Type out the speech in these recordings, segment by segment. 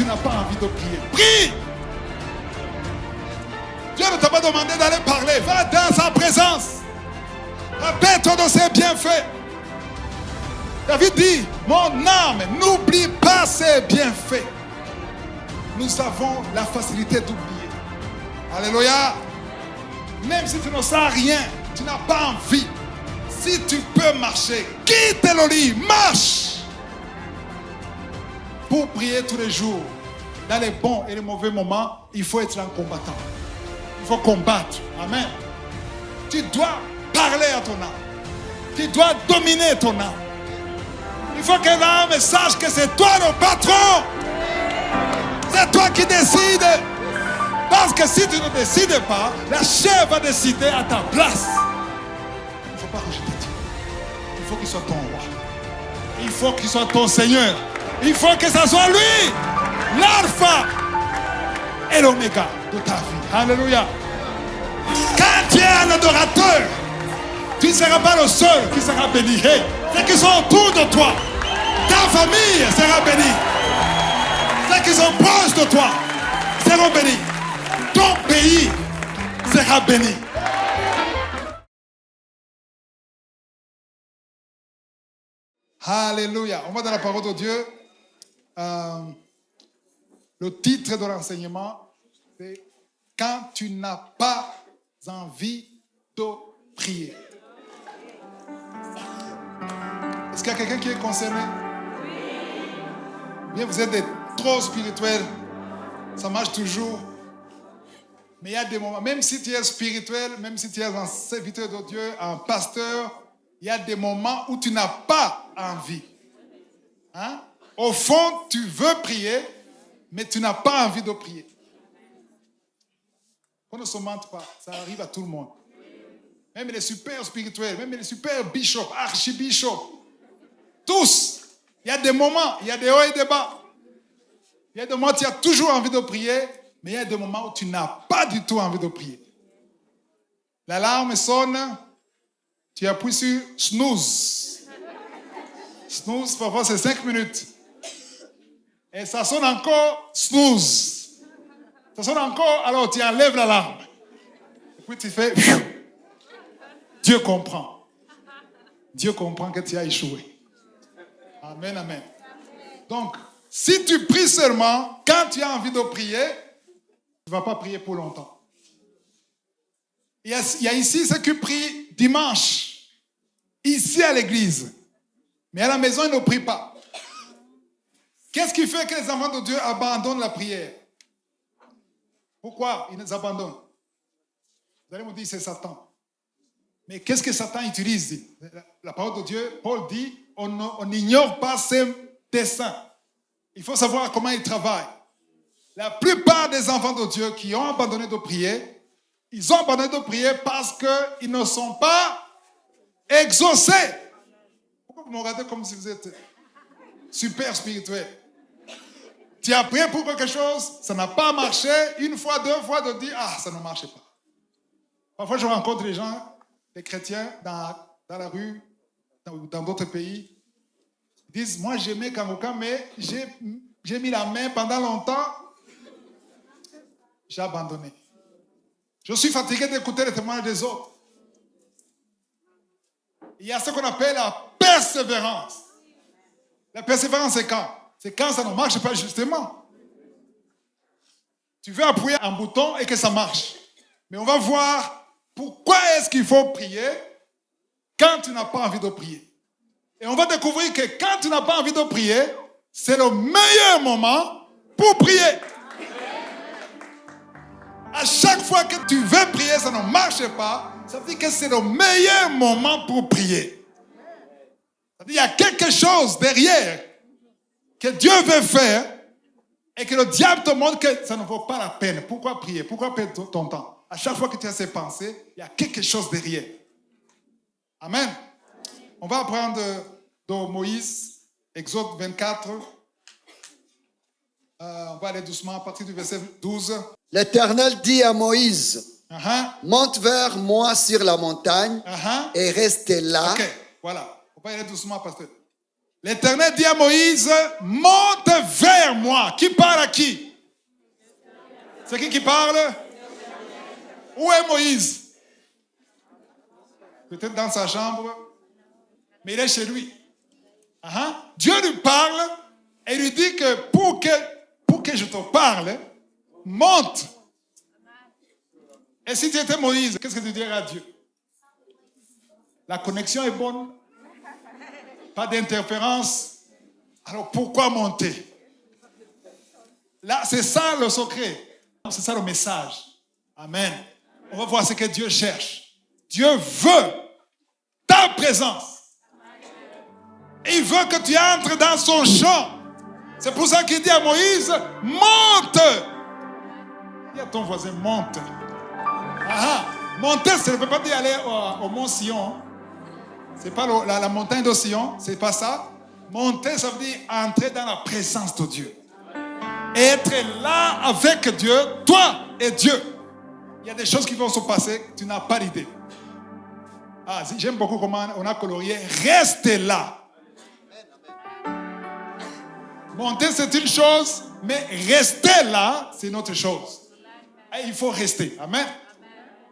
tu n'as pas envie de prier. Prie! Dieu ne t'a pas demandé d'aller parler. Va dans sa présence. Rappelle-toi de ses bienfaits. David dit, mon âme, n'oublie pas ses bienfaits. Nous avons la facilité d'oublier. Alléluia. Même si tu ne sens rien, tu n'as pas envie. Si tu peux marcher, quitte le lit, marche. Pour prier tous les jours, dans les bons et les mauvais moments, il faut être un combattant. Il faut combattre. Amen. Tu dois parler à ton âme. Tu dois dominer ton âme. Il faut que l'âme sache que c'est toi le patron. C'est toi qui décides. Parce que si tu ne décides pas, la chair va décider à ta place. Il ne faut pas rejeter Dieu. Il faut qu'il soit ton roi. Il faut qu'il soit ton Seigneur. Il faut que ce soit lui, l'alpha et l'oméga de ta vie. Alléluia. Quand tu es un adorateur, tu ne seras pas le seul qui sera béni. Hey, ceux qui sont autour de toi, ta famille sera bénie. Ceux qui sont proches de toi seront bénis. Ton pays sera béni. Alléluia. On va dans la parole de Dieu. Le titre de l'enseignement, c'est « Quand tu n'as pas envie de prier ». Est-ce qu'il y a quelqu'un qui est concerné? Bien, vous êtes trop spirituels. Ça marche toujours. Mais il y a des moments, même si tu es spirituel, même si tu es un serviteur de Dieu, un pasteur, il y a des moments où tu n'as pas envie. Hein? Au fond, tu veux prier, mais tu n'as pas envie de prier. On ne se mente pas, ça arrive à tout le monde. Même les super spirituels, même les super bishops, archibishops, tous. Il y a des moments, il y a des hauts et des bas. Il y a des moments où tu as toujours envie de prier, mais il y a des moments où tu n'as pas du tout envie de prier. L'alarme sonne, tu appuies sur snooze. Snooze, parfois c'est 5 minutes. Et ça sonne encore, snooze. Ça sonne encore, alors tu enlèves l'alarme. Et puis tu fais, Dieu comprend. Dieu comprend que tu as échoué. Amen, amen. Donc, si tu pries seulement, quand tu as envie de prier, tu ne vas pas prier pour longtemps. Il y a ici ceux qui prient dimanche, ici à l'église. Mais à la maison, ils ne prient pas. Qu'est-ce qui fait que les enfants de Dieu abandonnent la prière? Pourquoi ils les abandonnent? Vous allez me dire, c'est Satan. Mais qu'est-ce que Satan utilise? La parole de Dieu, Paul dit, on n'ignore pas ses desseins. Il faut savoir comment il travaille. La plupart des enfants de Dieu qui ont abandonné de prier, ils ont abandonné de prier parce qu'ils ne sont pas exaucés. Pourquoi vous me regardez comme si vous êtes super spirituel? Tu as prié pour quelque chose, ça n'a pas marché, une fois, 2 fois, de dire, ça ne marche pas. Parfois, je rencontre des gens, des chrétiens, dans la rue, dans d'autres pays. Ils disent, moi j'aimais Kangoka, mais j'ai mis la main pendant longtemps, j'ai abandonné. Je suis fatigué d'écouter les témoignages des autres. Il y a ce qu'on appelle la persévérance. La persévérance, c'est quand? C'est quand ça ne marche pas justement. Tu veux appuyer un bouton et que ça marche. Mais on va voir pourquoi est-ce qu'il faut prier quand tu n'as pas envie de prier. Et on va découvrir que quand tu n'as pas envie de prier, c'est le meilleur moment pour prier. À chaque fois que tu veux prier, ça ne marche pas, ça veut dire que c'est le meilleur moment pour prier. Ça veut dire qu'il y a quelque chose derrière que Dieu veut faire et que le diable te montre que ça ne vaut pas la peine. Pourquoi prier? Pourquoi perdre ton temps? À chaque fois que tu as ces pensées, il y a quelque chose derrière. Amen. On va apprendre de Moïse, Exode 24. On va aller doucement à partir du verset 12. L'Éternel dit à Moïse, monte vers moi sur la montagne et reste là. Ok, voilà. On va aller doucement, pasteur. L'Éternel dit à Moïse, monte vers moi. Qui parle à qui? C'est qui parle? Où est Moïse? Peut-être dans sa chambre, mais il est chez lui. Dieu lui parle et lui dit que pour que je te parle, monte. Et si tu étais Moïse, qu'est-ce que tu dirais à Dieu? La connexion est bonne, pas d'interférence. Alors pourquoi monter? Là, c'est ça le secret. C'est ça le message. Amen. On va voir ce que Dieu cherche. Dieu veut ta présence. Il veut que tu entres dans son champ. C'est pour ça qu'il dit à Moïse, monte. Dis à ton voisin, monte. Monter, ça ne veut pas dire aller au mont Sion. C'est pas la montagne de Sion, c'est pas ça. Monter, ça veut dire entrer dans la présence de Dieu. Être là avec Dieu, toi et Dieu. Il y a des choses qui vont se passer, tu n'as pas d'idée. J'aime beaucoup comment on a colorié. Reste là. Monter, c'est une chose, mais rester là, c'est une autre chose. Et il faut rester. Amen.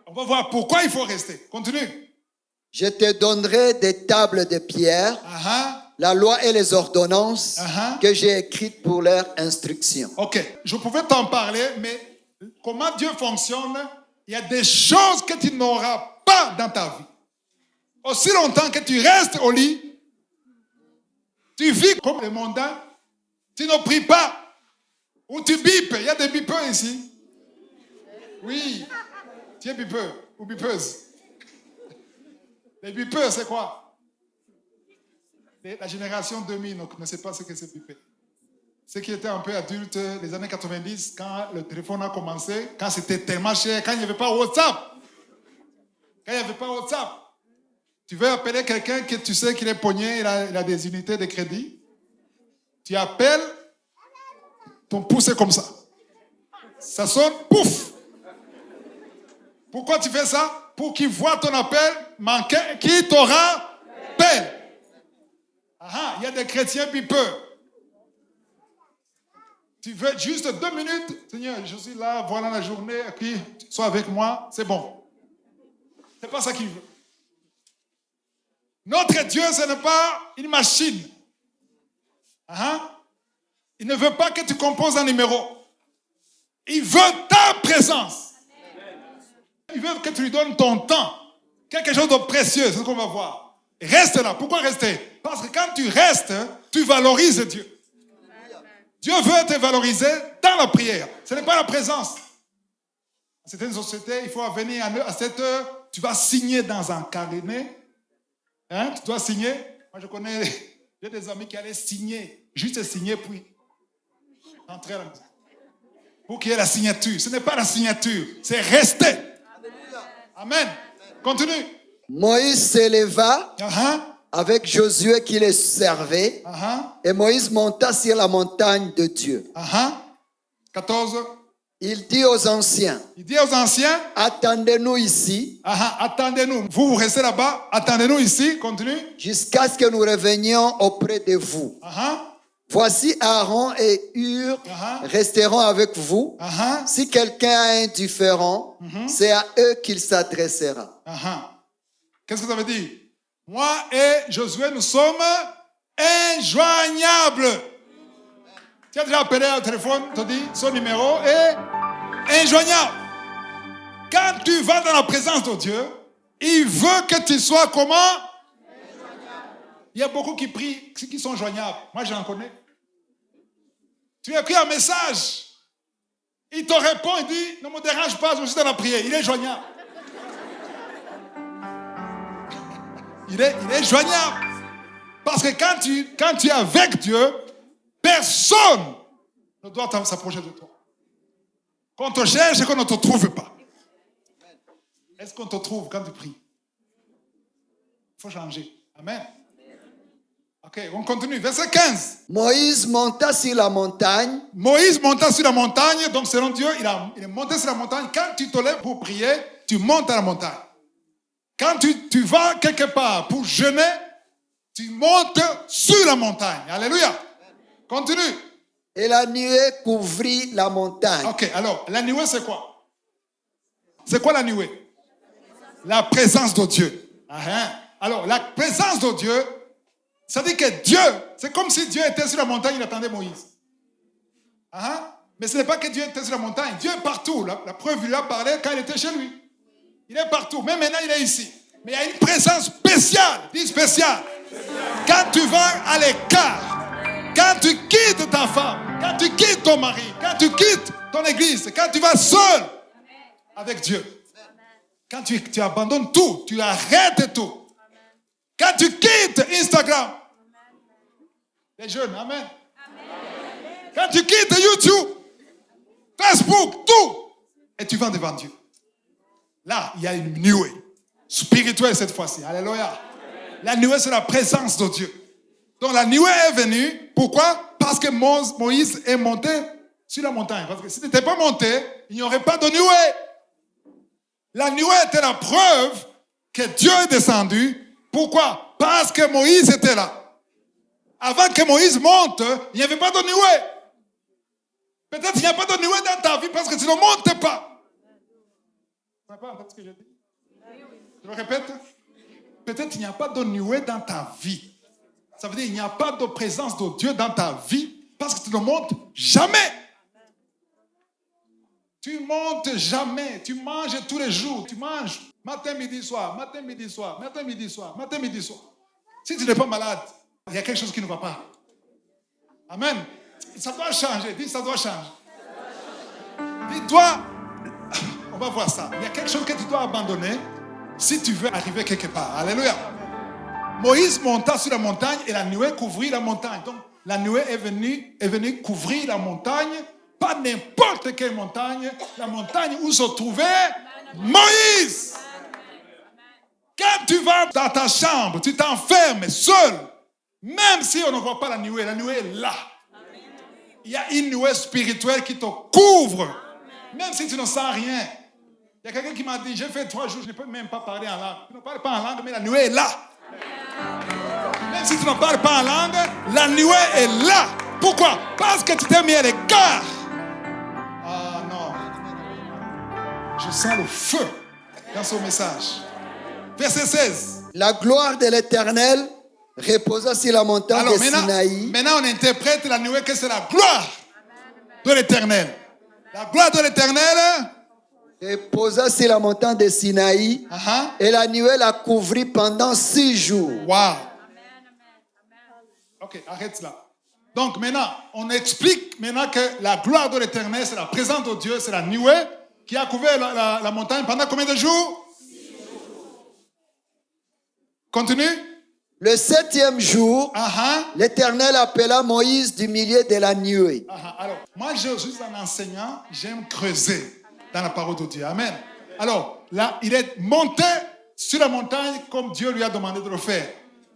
On va voir pourquoi il faut rester. Continue. Je te donnerai des tables de pierre, la loi et les ordonnances que j'ai écrites pour leur instruction. Ok, je pouvais t'en parler, mais comment Dieu fonctionne, il y a des choses que tu n'auras pas dans ta vie. Aussi longtemps que tu restes au lit, tu vis comme les mondains, tu ne pries pas, ou tu bipes. Il y a des bipeurs ici. Oui, tu es bipeur ou bipeuse. Les bipeurs, c'est quoi? La génération 2000 ne connaissait pas ce que c'est biper. Ceux qui étaient un peu adultes, les années 90, quand le téléphone a commencé, quand c'était tellement cher, quand il n'y avait pas WhatsApp. Tu veux appeler quelqu'un que tu sais qu'il est pogné, il a des unités de crédit. Tu appelles, ton pouce est comme ça. Ça sonne, pouf! Pourquoi tu fais ça? Pour qu'il voit ton appel manqué, qui t'aura appelé. Il y a des chrétiens pipeux. Tu veux juste 2 minutes, Seigneur, je suis là, voilà la journée, qui sois avec moi, c'est bon. C'est pas ça qu'il veut. Notre Dieu, ce n'est pas une machine. Il ne veut pas que tu composes un numéro. Il veut ta présence. Il veut que tu lui donnes ton temps. Quelque chose de précieux, c'est ce qu'on va voir. Reste là. Pourquoi rester? Parce que quand tu restes, tu valorises Dieu. Dieu veut te valoriser dans la prière. Ce n'est pas la présence. Dans certaines sociétés, il faut venir à cette heure. Tu vas signer dans un carnet. Tu dois signer. Moi, je connais, j'ai des amis qui allaient signer. Juste signer, puis entrer à la maison. Pour qu'il y ait la signature. Ce n'est pas la signature, c'est rester. Amen. Continue. Moïse s'éleva avec Josué qui le servait. Et Moïse monta sur la montagne de Dieu. 14. Il dit aux anciens. Attendez-nous ici. Attendez-nous. Vous restez là-bas. Attendez-nous ici. Continue. Jusqu'à ce que nous revenions auprès de vous. Voici Aaron et Hur resteront avec vous. Si quelqu'un est indifférent, c'est à eux qu'il s'adressera. Qu'est-ce que ça veut dire? Moi et Josué, nous sommes injoignables. Tu as déjà appelé au téléphone, tu dis son numéro est injoignable. Quand tu vas dans la présence de Dieu, il veut que tu sois comment? Il y a beaucoup qui prient, qui sont joignables. Moi, j'en connais. Tu lui as écrit un message. Il te répond, il dit, ne me dérange pas, je suis dans la prière. Il est joignable. Il est joignable. Parce que quand tu es avec Dieu, personne ne doit s'approcher de toi. Qu'on te cherche et qu'on ne te trouve pas. Est-ce qu'on te trouve quand tu pries? Il faut changer. Amen. Ok, on continue. Verset 15. Moïse monta sur la montagne. Donc selon Dieu, il est monté sur la montagne. Quand tu te lèves pour prier, tu montes à la montagne. Quand tu vas quelque part pour jeûner, tu montes sur la montagne. Alléluia. Continue. Et la nuée couvrit la montagne. Ok, alors, la nuée, c'est quoi? C'est quoi la nuée? La présence de Dieu. Alors, la présence de Dieu, ça dit que Dieu, c'est comme si Dieu était sur la montagne, il attendait Moïse. Mais ce n'est pas que Dieu était sur la montagne. Dieu est partout. La preuve, il lui a parlé quand il était chez lui. Il est partout. Même maintenant, il est ici. Mais il y a une présence spéciale. Dis spéciale. Quand tu vas à l'écart, quand tu quittes ta femme, quand tu quittes ton mari, quand tu quittes ton église, quand tu vas seul avec Dieu, quand tu abandonnes tout, tu arrêtes tout. Quand tu quittes Instagram, les jeunes, amen. Quand tu quittes YouTube, Facebook, tout, et tu vas devant Dieu. Là, il y a une nuée spirituelle cette fois-ci. Alléluia. La nuée, c'est la présence de Dieu. Donc la nuée est venue. Pourquoi? Parce que Moïse est monté sur la montagne. Parce que s'il n'était pas monté, il n'y aurait pas de nuée. La nuée était la preuve que Dieu est descendu. Pourquoi? Parce que Moïse était là. Avant que Moïse monte, il n'y avait pas de nuée. Peut-être qu'il n'y a pas de nuée dans ta vie parce que tu ne montes pas. Vous n'avez pas entendu ce que je dis? Je le répète. Peut-être qu'il n'y a pas de nuée dans ta vie. Ça veut dire qu'il n'y a pas de présence de Dieu dans ta vie parce que tu ne montes jamais. Tu montes jamais. Tu manges tous les jours. Tu manges matin, midi, soir, matin, midi, soir, matin, midi, soir, matin, midi, soir. Si tu n'es pas malade, il y a quelque chose qui ne va pas. Amen. Ça doit changer. Dis, ça doit changer. Dis-toi, on va voir ça. Il y a quelque chose que tu dois abandonner si tu veux arriver quelque part. Alléluia. Moïse monta sur la montagne et la nuée couvrit la montagne. Donc, la nuée est venue couvrir la montagne, pas n'importe quelle montagne, la montagne où se trouvait Moïse. Quand tu vas dans ta chambre, tu t'enfermes seul, même si on ne voit pas la nuée est là. Il y a une nuée spirituelle qui te couvre, même si tu ne sens rien. Il y a quelqu'un qui m'a dit, j'ai fait 3 jours, je ne peux même pas parler en langue. Tu ne parles pas en langue, mais la nuée est là. Même si tu ne parles pas en langue, la nuée est là. Pourquoi? Parce que tu t'es mis à l'écart. Ah non. Je sens le feu dans ce message. Verset 16. La gloire de l'Éternel reposa sur la montagne de Sinaï. Maintenant, on interprète la nuée que c'est la gloire de l'Éternel. La gloire de l'Éternel reposa sur la montagne de Sinaï. Et la nuée la couvrit pendant 6 jours. Wow. Ok, arrête là. Donc maintenant, on explique maintenant que la gloire de l'Éternel, c'est la présence de Dieu, c'est la nuée qui a couvert la montagne pendant combien de jours? 6 jours. Continue. Le 7e jour, l'Éternel appela Moïse du milieu de la nuée. Alors, moi, je suis un enseignant, j'aime creuser dans la parole de Dieu. Amen. Alors, là, il est monté sur la montagne comme Dieu lui a demandé de le faire.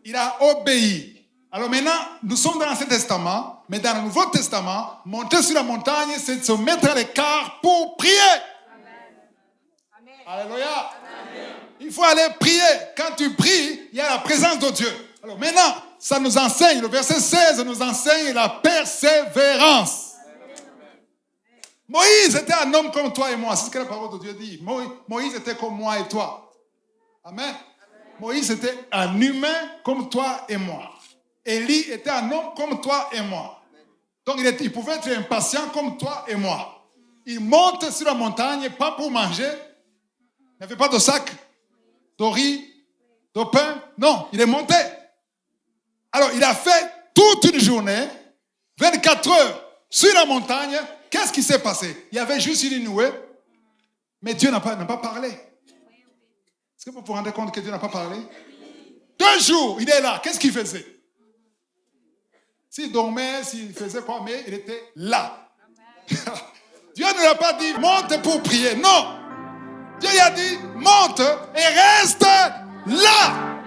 Il a obéi. Alors maintenant, nous sommes dans l'Ancien Testament, mais dans le Nouveau Testament, monter sur la montagne, c'est de se mettre à l'écart pour prier. Amen. Alléluia. Amen. Il faut aller prier. Quand tu pries, il y a la présence de Dieu. Alors maintenant, ça nous enseigne, le verset 16 nous enseigne la persévérance. Moïse était un homme comme toi et moi. C'est ce que la parole de Dieu dit. Moïse était comme moi et toi. Amen. Moïse était un humain comme toi et moi. Élie était un homme comme toi et moi. Donc il pouvait être impatient comme toi et moi. Il monte sur la montagne, pas pour manger. Il n'avait pas de sac, de riz, de pain. Non, il est monté. Alors il a fait toute une journée, 24 heures, sur la montagne. Qu'est-ce qui s'est passé? Il y avait juste une nuée, mais Dieu n'a pas parlé. Est-ce que vous vous rendez compte que Dieu n'a pas parlé? 2 jours, il est là. Qu'est-ce qu'il faisait? S'il dormait, s'il faisait quoi, mais il était là. Dieu ne l'a pas dit, monte pour prier. Non. Dieu lui a dit, monte et reste là.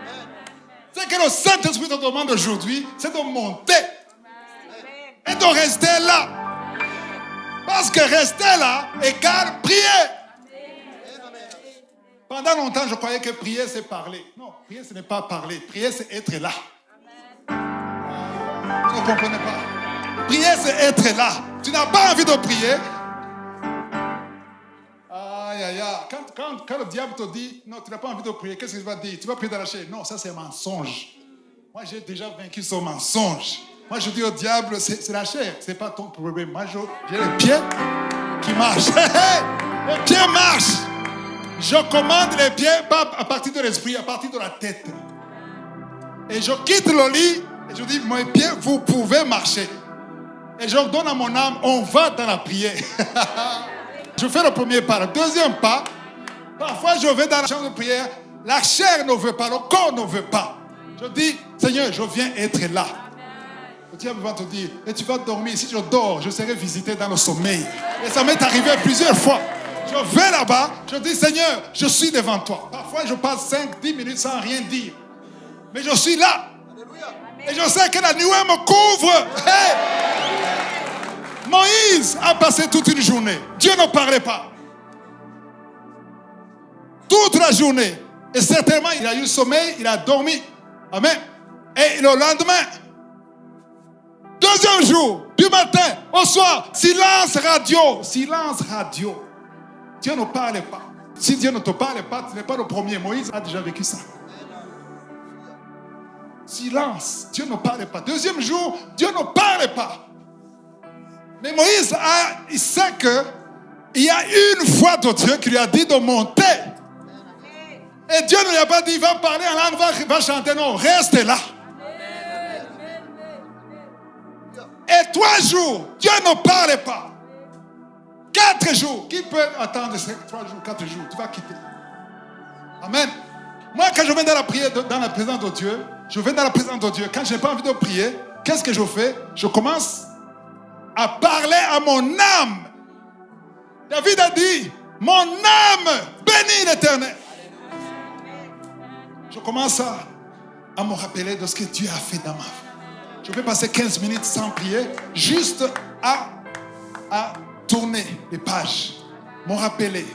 Ce que le Saint-Esprit te demande aujourd'hui, c'est de monter et de rester là. Parce que rester là égale prier. Pendant longtemps, je croyais que prier, c'est parler. Non, prier, ce n'est pas parler. Prier, c'est être là. Vous ne comprenez pas. Prier, c'est être là. Tu n'as pas envie de prier. Aïe, aïe, aïe. Quand le diable te dit, non, tu n'as pas envie de prier, qu'est-ce qu'il va dire? Tu vas prier dans la chair. Non, ça c'est un mensonge. Moi, j'ai déjà vaincu ce mensonge. Moi, je dis au diable, c'est la chair, ce n'est pas ton problème. Moi, j'ai les pieds qui marchent. Les pieds marchent. Je commande les pieds, pas à partir de l'esprit, à partir de la tête. Et je quitte le lit et je dis, mes pieds, vous pouvez marcher. Et je donne à mon âme, on va dans la prière. Je fais le premier pas. Le deuxième pas, parfois je vais dans la chambre de prière, la chair ne veut pas, le corps ne veut pas. Je dis, Seigneur, je viens être là. Le diable va te dire, et tu vas dormir. Si je dors, je serai visité dans le sommeil. Et ça m'est arrivé plusieurs fois. Je vais là-bas, je dis, Seigneur, je suis devant toi. Parfois, je passe 5-10 minutes sans rien dire. Mais je suis là. Et je sais que la nuée me couvre. Hey! Moïse a passé toute une journée. Dieu ne parlait pas. Toute la journée. Et certainement, il a eu le sommeil, il a dormi. Amen. Et le lendemain, deuxième jour, du matin au soir, silence radio. Silence radio. Dieu ne parle pas. Si Dieu ne te parle pas, tu n'es pas le premier. Moïse a déjà vécu ça. Silence. Dieu ne parle pas. Deuxième jour, Dieu ne parle pas. Mais Moïse, il sait qu'il y a une fois de Dieu qui lui a dit de monter. Et Dieu ne lui a pas dit, va parler en langue, va chanter. Non, reste là. Et 3 jours, Dieu ne parle pas. 4 jours. Qui peut attendre ces 3 jours, 4 jours? Tu vas quitter. Amen. Moi, quand je viens dans la prière, dans la présence de Dieu, je vais dans la présence de Dieu. Quand je n'ai pas envie de prier, qu'est-ce que je fais? Je commence à parler à mon âme. David a dit, mon âme bénit l'Éternel. Je commence à me rappeler de ce que Dieu a fait dans ma vie. Je peux passer 15 minutes sans prier, juste à tourner les pages, me rappeler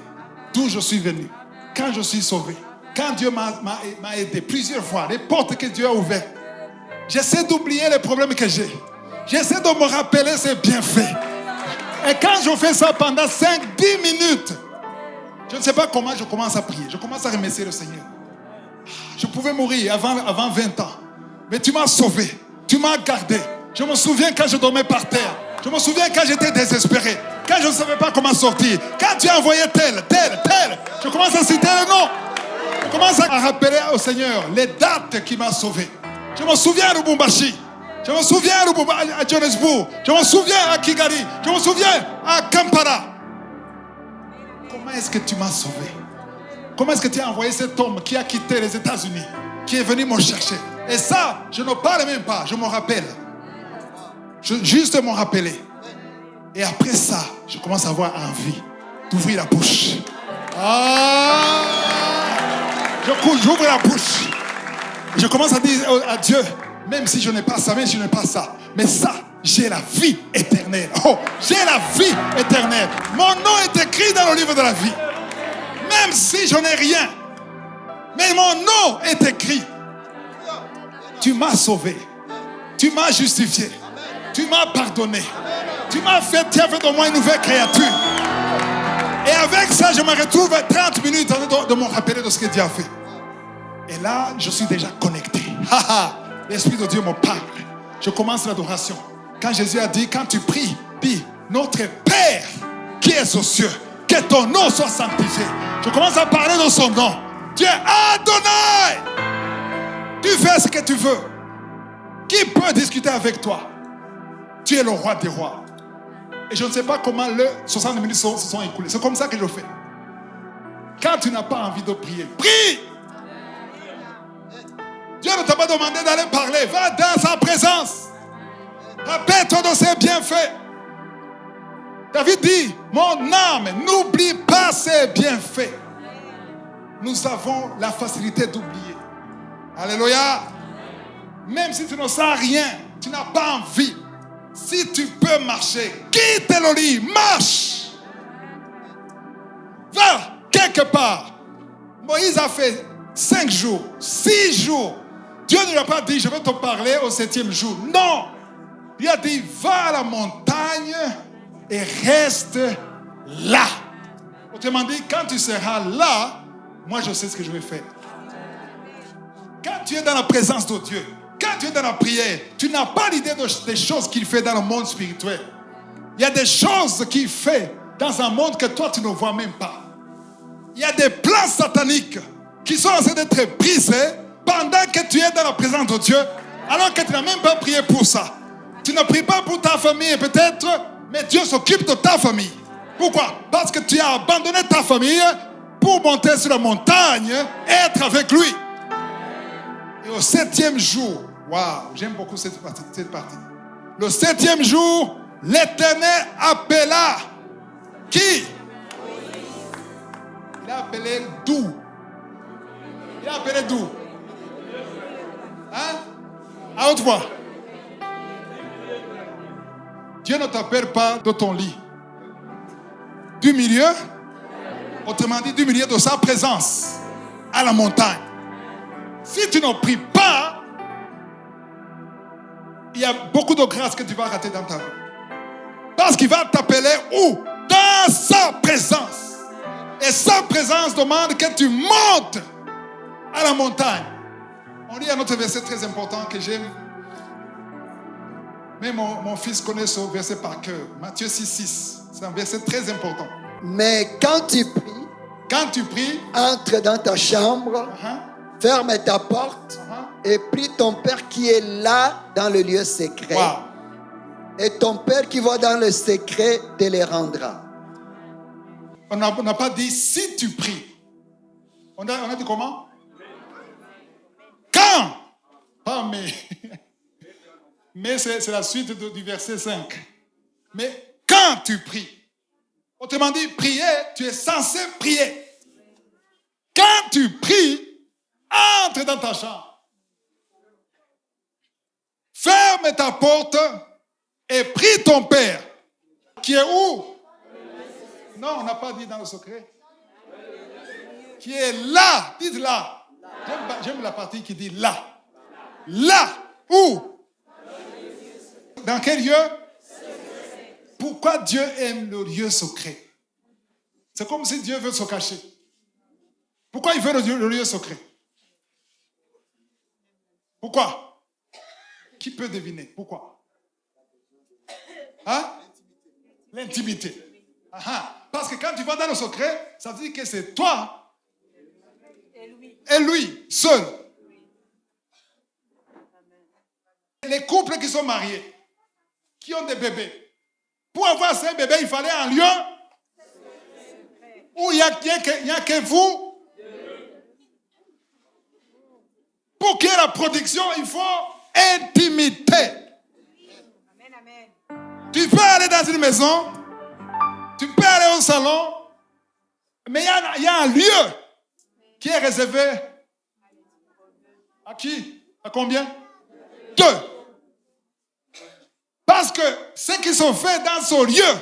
d'où je suis venu, quand je suis sauvé, quand Dieu m'a aidé plusieurs fois, les portes que Dieu a ouvertes. J'essaie d'oublier les problèmes que j'ai. J'essaie de me rappeler ses bienfaits. Et quand je fais ça pendant 5-10 minutes, je ne sais pas comment je commence à prier. Je commence à remercier le Seigneur. Je pouvais mourir avant 20 ans. Mais tu m'as sauvé. Tu m'as gardé. Je me souviens quand je dormais par terre. Je me souviens quand j'étais désespéré. Quand je ne savais pas comment sortir. Quand tu as envoyé tel. Je commence à citer le nom. Je commence à rappeler au Seigneur les dates qui m'ont sauvé. Je me souviens à Lubumbashi. Je me souviens à Johannesburg. Je me souviens à Kigali. Je me souviens à Kampala. Comment est-ce que tu m'as sauvé? Comment est-ce que tu as envoyé cet homme qui a quitté les États-Unis, qui est venu me chercher? Et ça, je ne parle même pas, je me rappelle. Juste me rappeler. Et après ça, je commence à avoir envie d'ouvrir la bouche. J'ouvre la bouche. Je commence à dire à Dieu, même si je n'ai pas ça, même si je n'ai pas ça, mais ça, j'ai la vie éternelle. Oh, j'ai la vie éternelle. Mon nom est écrit dans le livre de la vie. Même si je n'ai rien, mais mon nom est écrit. Tu m'as sauvé. Tu m'as justifié. Tu m'as pardonné. Tu as fait de moi une nouvelle créature. Et avec ça, je me retrouve 30 minutes de me rappeler de ce que Dieu a fait. Et là, je suis déjà connecté. L'Esprit de Dieu me parle. Je commence l'adoration. Quand Jésus a dit, quand tu pries, dis, notre Père qui est aux cieux, que ton nom soit sanctifié. Je commence à parler de son nom. Dieu Adonai. Tu fais ce que tu veux. Qui peut discuter avec toi? Tu es le roi des rois. Et je ne sais pas comment les 60 minutes se sont écoulées. C'est comme ça que je fais. Quand tu n'as pas envie de prier, prie. Dieu ne t'a pas demandé d'aller parler. Va dans sa présence. Rappelle-toi de ses bienfaits. David dit, mon âme, n'oublie pas ses bienfaits. Nous avons la facilité d'oublier. Alléluia. Même si tu ne sens rien, tu n'as pas envie. Si tu peux marcher, quitte le lit, marche. Va quelque part. Moïse a fait 5 jours, 6 jours. Dieu ne lui a pas dit, je vais te parler au 7e jour. Non. Dieu a dit, va à la montagne et reste là. Autrement dit, quand tu seras là, moi je sais ce que je vais faire. Quand tu es dans la présence de Dieu, quand tu es dans la prière, tu n'as pas l'idée des choses qu'il fait dans le monde spirituel. Il y a des choses qu'il fait dans un monde que toi tu ne vois même pas. Il y a des plans sataniques qui sont en train d'être brisés pendant que tu es dans la présence de Dieu, alors que tu n'as même pas prié pour ça. Tu ne pries pas pour ta famille peut-être, mais Dieu s'occupe de ta famille. Pourquoi? Parce que tu as abandonné ta famille pour monter sur la montagne et être avec lui. Et au 7e jour, waouh, j'aime beaucoup cette partie. Le 7e jour, l'Éternel appela qui? Il a appelé d'où? Il a appelé d'où? Hein? À haute voix. Dieu ne t'appelle pas de ton lit. Du milieu, autrement dit, du milieu de sa présence à la montagne. Si tu ne pries pas, il y a beaucoup de grâce que tu vas rater dans ta vie. Parce qu'il va t'appeler où? Dans sa présence. Et sa présence demande que tu montes à la montagne. On lit un autre verset très important que j'aime. Mais mon fils connaît ce verset par cœur. Matthieu 6,6. C'est un verset très important. Mais quand tu pries, entre dans ta chambre, ferme ta porte et prie ton Père qui est là dans le lieu secret. Wow. Et ton Père qui va dans le secret te les rendra. On n'a pas dit si tu pries. On a dit comment? Quand? Pas mais. Mais c'est la suite du verset 5. Mais quand tu pries. Autrement dit, prier, tu es censé prier. Quand tu pries, entre dans ta chambre. Ferme ta porte et prie ton Père. Qui est où? Non, on n'a pas dit dans le secret. Qui est là. Dites là. J'aime la partie qui dit là. Là. Où? Dans quel lieu? Pourquoi Dieu aime le lieu secret? C'est comme si Dieu veut se cacher. Pourquoi il veut le lieu secret? Pourquoi? Qui peut deviner? Pourquoi? Hein? L'intimité. Parce que quand tu vas dans le secret, ça veut dire que c'est toi et lui seul. Les couples qui sont mariés, qui ont des bébés, pour avoir ces bébés, il fallait un lieu où il n'y a que vous. Pour qu'il y ait la protection, il faut intimité. Tu peux aller dans une maison, tu peux aller au salon, mais il y a un lieu qui est réservé à qui? À combien? 2. Parce que ce qui sont faits dans ce lieu,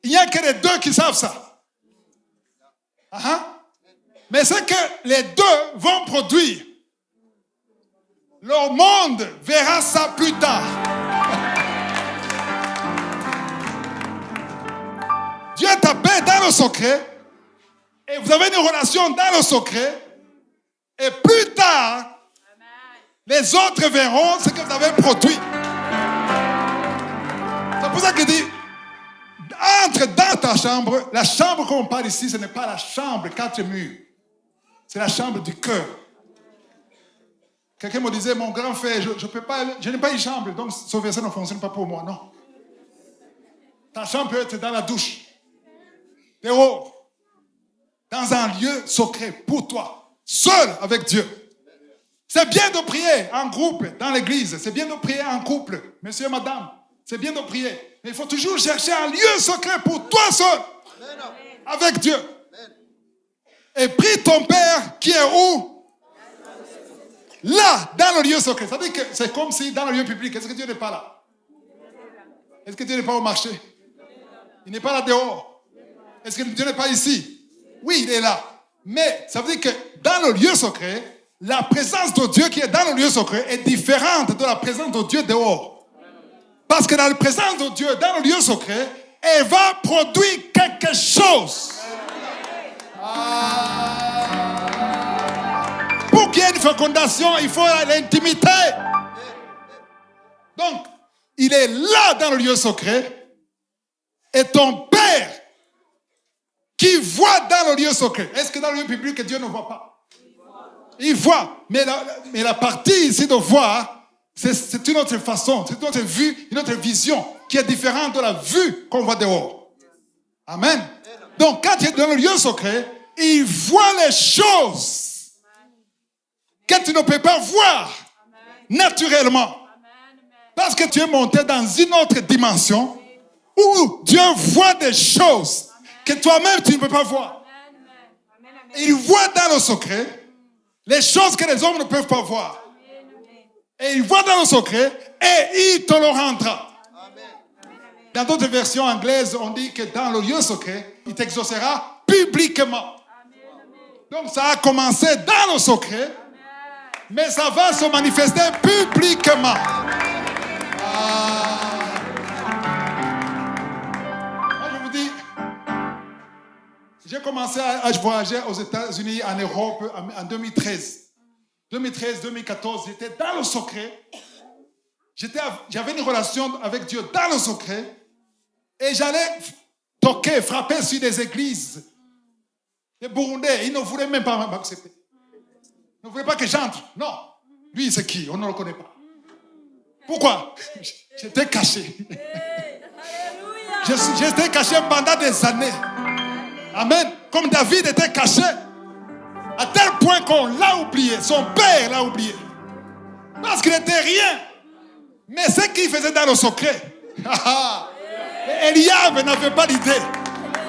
il n'y a que les 2 qui savent ça. Mais ce que les 2 vont produire, le monde verra ça plus tard. Dieu t'appelle dans le secret, et vous avez une relation dans le secret, et plus tard, les autres verront ce que vous avez produit. C'est pour ça qu'il dit, entre dans ta chambre. La chambre qu'on parle ici, ce n'est pas la chambre 4 murs. C'est la chambre du cœur. Quelqu'un me disait, mon grand frère, je n'ai pas une chambre, donc ce verset ne fonctionne pas pour moi. Non. Ta chambre peut être dans la douche, dehors, dans un lieu secret pour toi, seul avec Dieu. C'est bien de prier en groupe dans l'église. C'est bien de prier en couple, monsieur et madame. C'est bien de prier. Mais il faut toujours chercher un lieu secret pour toi seul, avec Dieu. Et prie ton Père qui est où? Là, dans le lieu secret. Ça veut dire que c'est comme si dans le lieu public, est-ce que Dieu n'est pas là? Est-ce que Dieu n'est pas au marché? Il n'est pas là dehors. Est-ce que Dieu n'est pas ici? Oui, il est là. Mais ça veut dire que dans le lieu secret, la présence de Dieu qui est dans le lieu secret est différente de la présence de Dieu dehors. Parce que dans la présence de Dieu, dans le lieu secret, elle va produire quelque chose. Pour qu'il y ait une fécondation, il faut l'intimité. Donc, il est là dans le lieu secret. Et ton Père qui voit dans le lieu secret. Est-ce que dans le lieu public, Dieu ne voit pas? Il voit. Mais la partie ici de voir, c'est une autre façon, c'est une autre vue, une autre vision qui est différente de la vue qu'on voit dehors. Amen. Donc, quand tu es dans le lieu secret, il voit les choses que tu ne peux pas voir naturellement. Parce que tu es monté dans une autre dimension où Dieu voit des choses que toi-même tu ne peux pas voir. Il voit dans le secret les choses que les hommes ne peuvent pas voir. Et il voit dans le secret et il te le rendra. Dans d'autres versions anglaises, on dit que dans le lieu secret, il t'exaucera publiquement. Donc ça a commencé dans le secret, mais ça va se manifester publiquement. Moi, je vous dis, j'ai commencé à voyager aux États-Unis, en Europe, en 2013. 2013-2014, j'étais dans le secret. J'avais une relation avec Dieu dans le secret. Et j'allais toquer, frapper sur des églises. Les Burundais, ils ne voulaient même pas m'accepter. Ils ne voulaient pas que j'entre. Non. Lui, c'est qui? On ne le connaît pas. Pourquoi? J'étais caché. J'étais caché pendant des années. Amen. Comme David était caché. À tel point qu'on l'a oublié. Son père l'a oublié. Parce qu'il n'était rien. Mais ce qu'il faisait dans le secret. Eliab n'avait pas l'idée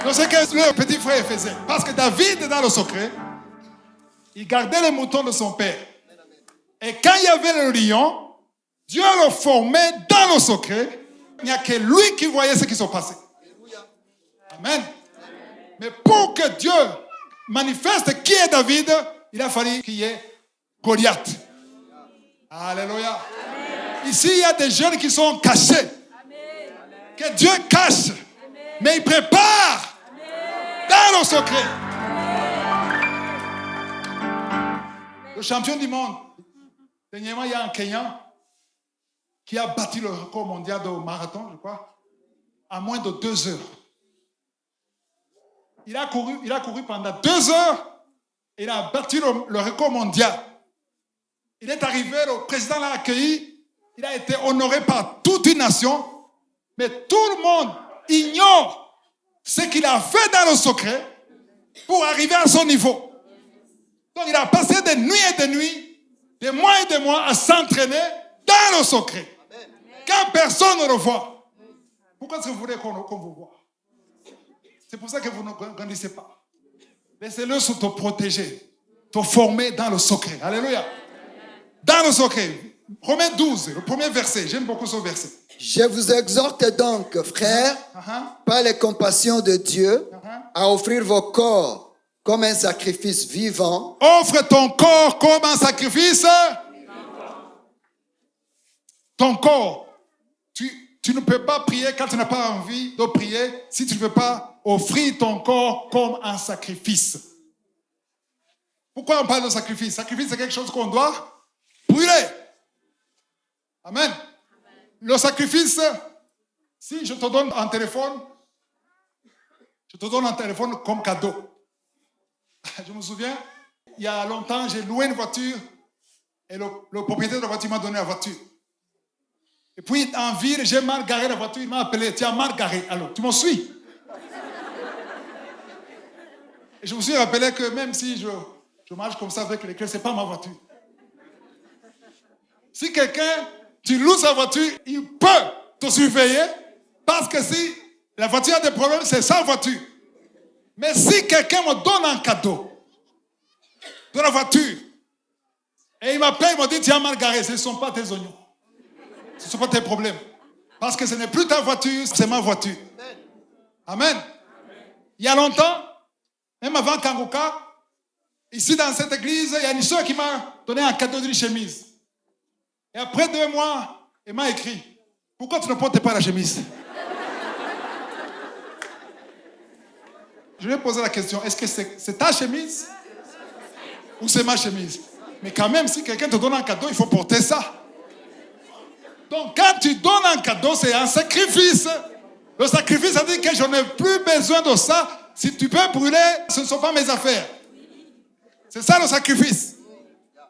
de ce que le petit frère faisait. Parce que David, dans le secret, il gardait les moutons de son père. Et quand il y avait le lion, Dieu le formait dans le secret. Il n'y a que lui qui voyait ce qui se passait. Amen. Mais pour que Dieu manifeste qui est David, il a fallu qu'il y ait Goliath. Alléluia. Ici, il y a des jeunes qui sont cachés. Que Dieu cache. Mais il prépare dans le secret. Le champion du monde. Dernièrement, il y a un Kenyan qui a battu le record mondial de marathon, je crois, à moins de 2 heures. Il a couru pendant 2 heures. Il a battu le record mondial. Il est arrivé, le président l'a accueilli. Il a été honoré par toute une nation. Mais tout le monde ignore ce qu'il a fait dans le secret pour arriver à son niveau. Donc il a passé des nuits et des nuits, des mois et des mois à s'entraîner dans le secret. Quand personne ne le voit. Pourquoi est-ce que vous voulez qu'on vous voit? C'est pour ça que vous ne grandissez pas. Laissez-le te protéger, te former dans le secret. Alléluia. Dans le secret. Romains 12, le premier verset. J'aime beaucoup ce verset. Je vous exhorte donc, frères, par les compassions de Dieu, à offrir vos corps comme un sacrifice vivant. Offre ton corps comme un sacrifice vivant. Ton corps. Tu ne peux pas prier quand tu n'as pas envie de prier si tu ne veux pas offrir ton corps comme un sacrifice. Pourquoi on parle de sacrifice? Sacrifice, c'est quelque chose qu'on doit brûler. Amen. Le sacrifice, si je te donne un téléphone, je te donne un téléphone comme cadeau. Je me souviens, il y a longtemps, j'ai loué une voiture et le propriétaire de la voiture m'a donné la voiture. Et puis, en ville, j'ai mal garé la voiture, il m'a appelé, tu as mal garé, alors tu me suis. Et je me suis rappelé que même si je marche comme ça avec les clés, ce n'est pas ma voiture. Si quelqu'un, tu loues sa voiture, il peut te surveiller parce que si la voiture a des problèmes, c'est sa voiture. Mais si quelqu'un me donne un cadeau de la voiture et il m'appelle, il me dit, tu as mal garé, ce ne sont pas tes oignons. Ce ne sont pas tes problèmes. Parce que ce n'est plus ta voiture, c'est ma voiture. Amen. Il y a longtemps, même avant Kanguka, ici dans cette église, il y a une soeur qui m'a donné un cadeau d'une chemise. Et après 2 mois, elle m'a écrit. Pourquoi tu ne portes pas la chemise? Je vais poser la question, est-ce que c'est ta chemise ou c'est ma chemise? Mais quand même, si quelqu'un te donne un cadeau, il faut porter ça. Donc, quand tu donnes un cadeau, c'est un sacrifice. Le sacrifice, ça dit que je n'ai plus besoin de ça. Si tu peux brûler, ce ne sont pas mes affaires. C'est ça le sacrifice.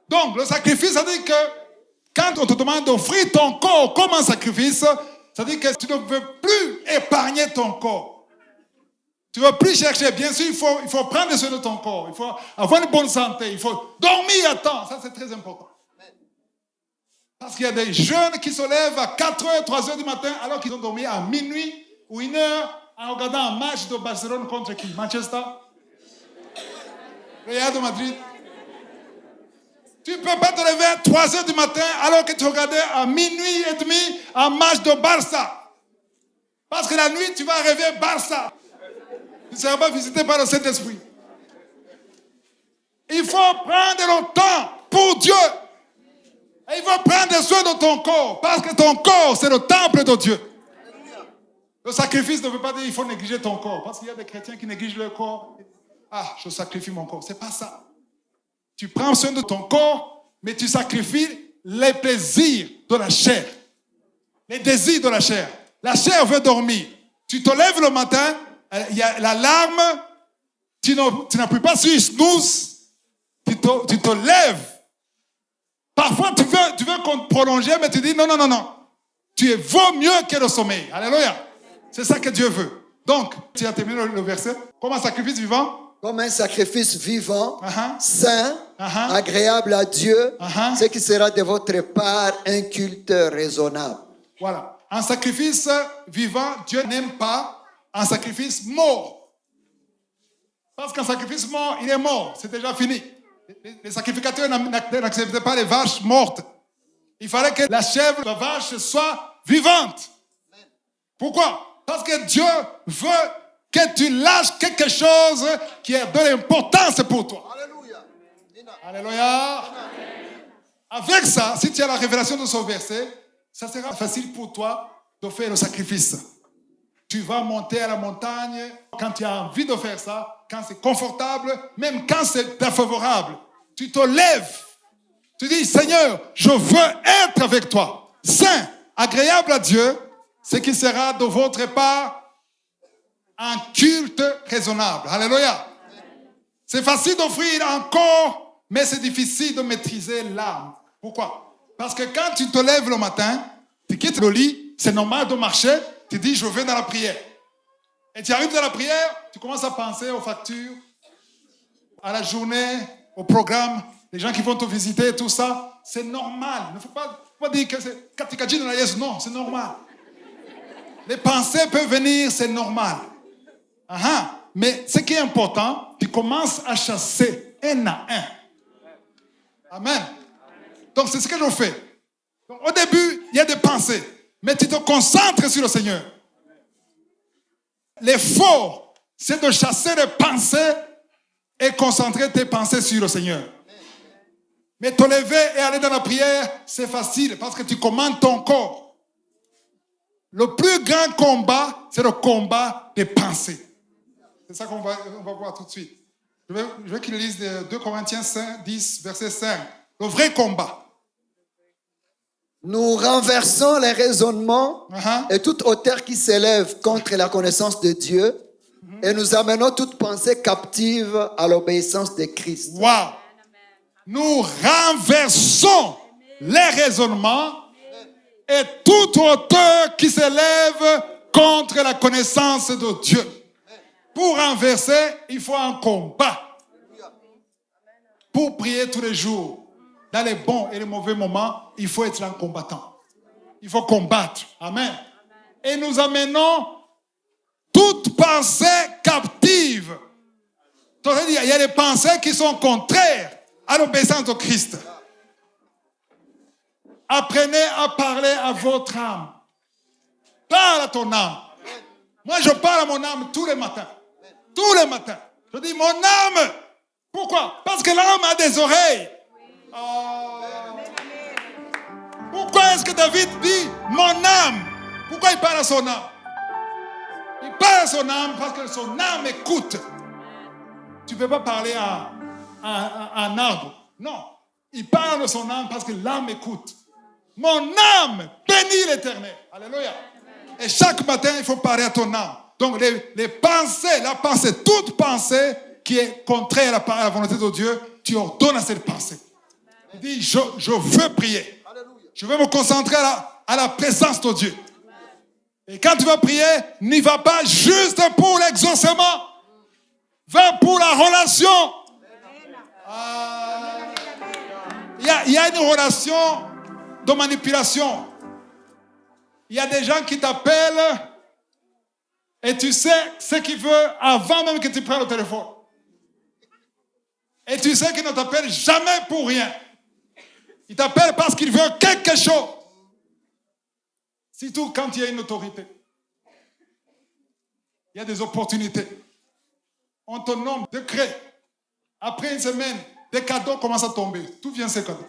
Donc, le sacrifice, ça dit que quand on te demande d'offrir ton corps comme un sacrifice, ça dit que tu ne veux plus épargner ton corps. Tu ne veux plus chercher. Bien sûr, il faut prendre soin de ton corps. Il faut avoir une bonne santé. Il faut dormir à temps. Ça, c'est très important. Parce qu'il y a des jeunes qui se lèvent à 4h, 3h du matin alors qu'ils ont dormi à minuit ou 1h en regardant un match de Barcelone contre qui? Manchester? Real de Madrid? Tu ne peux pas te lever à 3h du matin alors que tu regardais à minuit et demi un match de Barça. Parce que la nuit, tu vas rêver Barça. Tu ne seras pas visité par le Saint-Esprit. Il faut prendre le temps pour Dieu. Et il faut prendre soin de ton corps. Parce que ton corps, c'est le temple de Dieu. Le sacrifice ne veut pas dire qu'il faut négliger ton corps. Parce qu'il y a des chrétiens qui négligent leur corps. Ah, je sacrifie mon corps. Ce n'est pas ça. Tu prends soin de ton corps, mais tu sacrifies les plaisirs de la chair. Les désirs de la chair. La chair veut dormir. Tu te lèves le matin, il y a l'alarme, tu n'appuies pas sur snooze, tu te lèves. Parfois, tu veux prolonger, mais tu dis non. Tu vaut mieux que le sommeil. Alléluia. C'est ça que Dieu veut. Donc, tu as terminé le verset. Comme un sacrifice vivant. Comme un sacrifice vivant, saint, agréable à Dieu, ce qui sera de votre part un culte raisonnable. Voilà. Un sacrifice vivant, Dieu n'aime pas un sacrifice mort. Parce qu'un sacrifice mort, il est mort. C'est déjà fini. Les sacrificateurs n'acceptaient pas les vaches mortes. Il fallait que la chèvre, la vache, soit vivante. Pourquoi? Parce que Dieu veut que tu lâches quelque chose qui a de l'importance pour toi. Alléluia. Alléluia. Avec ça, si tu as la révélation de ce verset, ça sera facile pour toi de faire le sacrifice. Tu vas monter à la montagne quand tu as envie de faire ça, quand c'est confortable, même quand c'est défavorable. Tu te lèves. Tu dis, Seigneur, je veux être avec toi. Saint, agréable à Dieu, ce qui sera de votre part un culte raisonnable. Alléluia. C'est facile d'offrir un corps, mais c'est difficile de maîtriser l'âme. Pourquoi? Parce que quand tu te lèves le matin, tu quittes le lit, c'est normal de marcher, tu dis, je vais dans la prière. Et tu arrives dans la prière, tu commences à penser aux factures, à la journée, au programme, les gens qui vont te visiter, tout ça. C'est normal. Il ne faut pas dire que c'est Katikadji de la Yesu. Non, c'est normal. Les pensées peuvent venir, c'est normal. Mais ce qui est important, tu commences à chasser un à un. Amen. Donc, c'est ce que je fais. Donc, au début, il y a des pensées, mais tu te concentres sur le Seigneur. L'effort, c'est de chasser les pensées et concentrer tes pensées sur le Seigneur. Mais te lever et aller dans la prière, c'est facile parce que tu commandes ton corps. Le plus grand combat, c'est le combat des pensées. C'est ça qu'on va voir tout de suite. Je veux qu'il lise 2 Corinthiens 10, verset 5. Le vrai combat. Nous renversons les raisonnements et toute hauteur qui s'élève contre la connaissance de Dieu et nous amenons toute pensée captive à l'obéissance de Christ. Wow! Nous renversons les raisonnements et toute hauteur qui s'élève contre la connaissance de Dieu. Pour renverser, il faut un combat. Pour prier tous les jours, dans les bons et les mauvais moments, il faut être un combattant. Il faut combattre. Amen. Et nous amenons toute pensée captive. Il y a des pensées qui sont contraires à l'obéissance de Christ. Apprenez à parler à votre âme. Parle à ton âme. Moi, je parle à mon âme tous les matins. Tous les matins. Je dis, mon âme. Pourquoi? Parce que l'âme a des oreilles. Pourquoi est-ce que David dit, mon âme? Pourquoi il parle à son âme? Il parle à son âme parce que son âme écoute. Tu ne peux pas parler à un arbre. Non. Il parle de son âme parce que l'âme écoute. Mon âme bénit l'Éternel. Alléluia. Et chaque matin, il faut parler à ton âme. Donc, les pensées, la pensée, toute pensée qui est contraire à la volonté de Dieu, tu ordonnes à cette pensée. Tu dis, je veux prier. Je veux me concentrer à la présence de Dieu. Et quand tu vas prier, n'y va pas juste pour l'exaucement. Va pour la relation. Il y a une relation de manipulation. Il y a des gens qui t'appellent et tu sais ce qu'ils veulent avant même que tu prennes le téléphone. Et tu sais qu'ils ne t'appellent jamais pour rien. Ils t'appellent parce qu'ils veulent quelque chose. Surtout quand il y a une autorité. Il y a des opportunités. On te nomme décret. Après une semaine, des cadeaux commencent à tomber. D'où viennent ces cadeaux?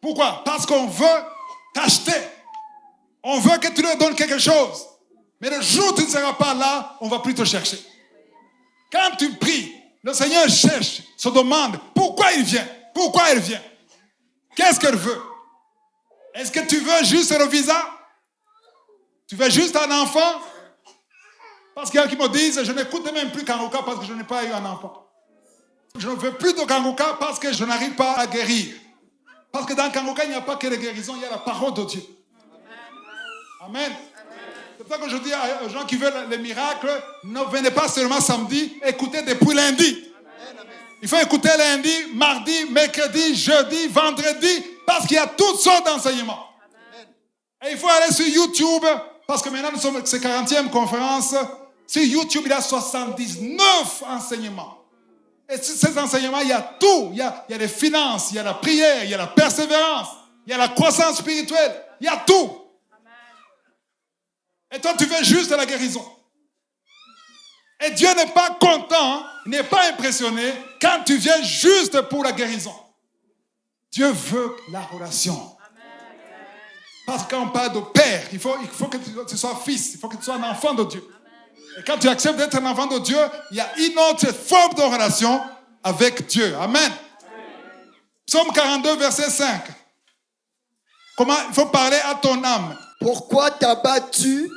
Pourquoi? Parce qu'on veut t'acheter. On veut que tu leur donnes quelque chose. Mais le jour où tu ne seras pas là, on ne va plus te chercher. Quand tu pries, le Seigneur cherche, se demande pourquoi il vient. Pourquoi elle vient? Qu'est-ce qu'elle veut? Est-ce que tu veux juste le visa? Tu veux juste un enfant? Parce qu'il y a qui me disent, je n'écoute même plus Kangoka parce que je n'ai pas eu un enfant. Je ne veux plus de Kangoka parce que je n'arrive pas à guérir. Parce que dans Kangoka, il n'y a pas que la guérison, il y a la parole de Dieu. Amen. C'est pour ça que je dis aux gens qui veulent les miracles, ne venez pas seulement samedi, écoutez depuis lundi. Il faut écouter lundi, mardi, mercredi, jeudi, vendredi, parce qu'il y a toutes sortes d'enseignements. Et il faut aller sur YouTube, parce que maintenant nous sommes à cette 40e conférence. Sur YouTube, il y a 79 enseignements. Et sur ces enseignements, il y a tout. Il y a les finances, il y a la prière, il y a la persévérance, il y a la croissance spirituelle, il y a tout. Et toi, tu veux juste la guérison. Et Dieu n'est pas content, il n'est pas impressionné quand tu viens juste pour la guérison. Dieu veut la relation. Parce que quand on parle de père, il faut que tu sois fils, il faut que tu sois un enfant de Dieu. Et quand tu acceptes d'être un enfant de Dieu, il y a une autre forme de relation avec Dieu. Amen. Psaume 42, verset 5. Comment il faut parler à ton âme? Pourquoi t'as battu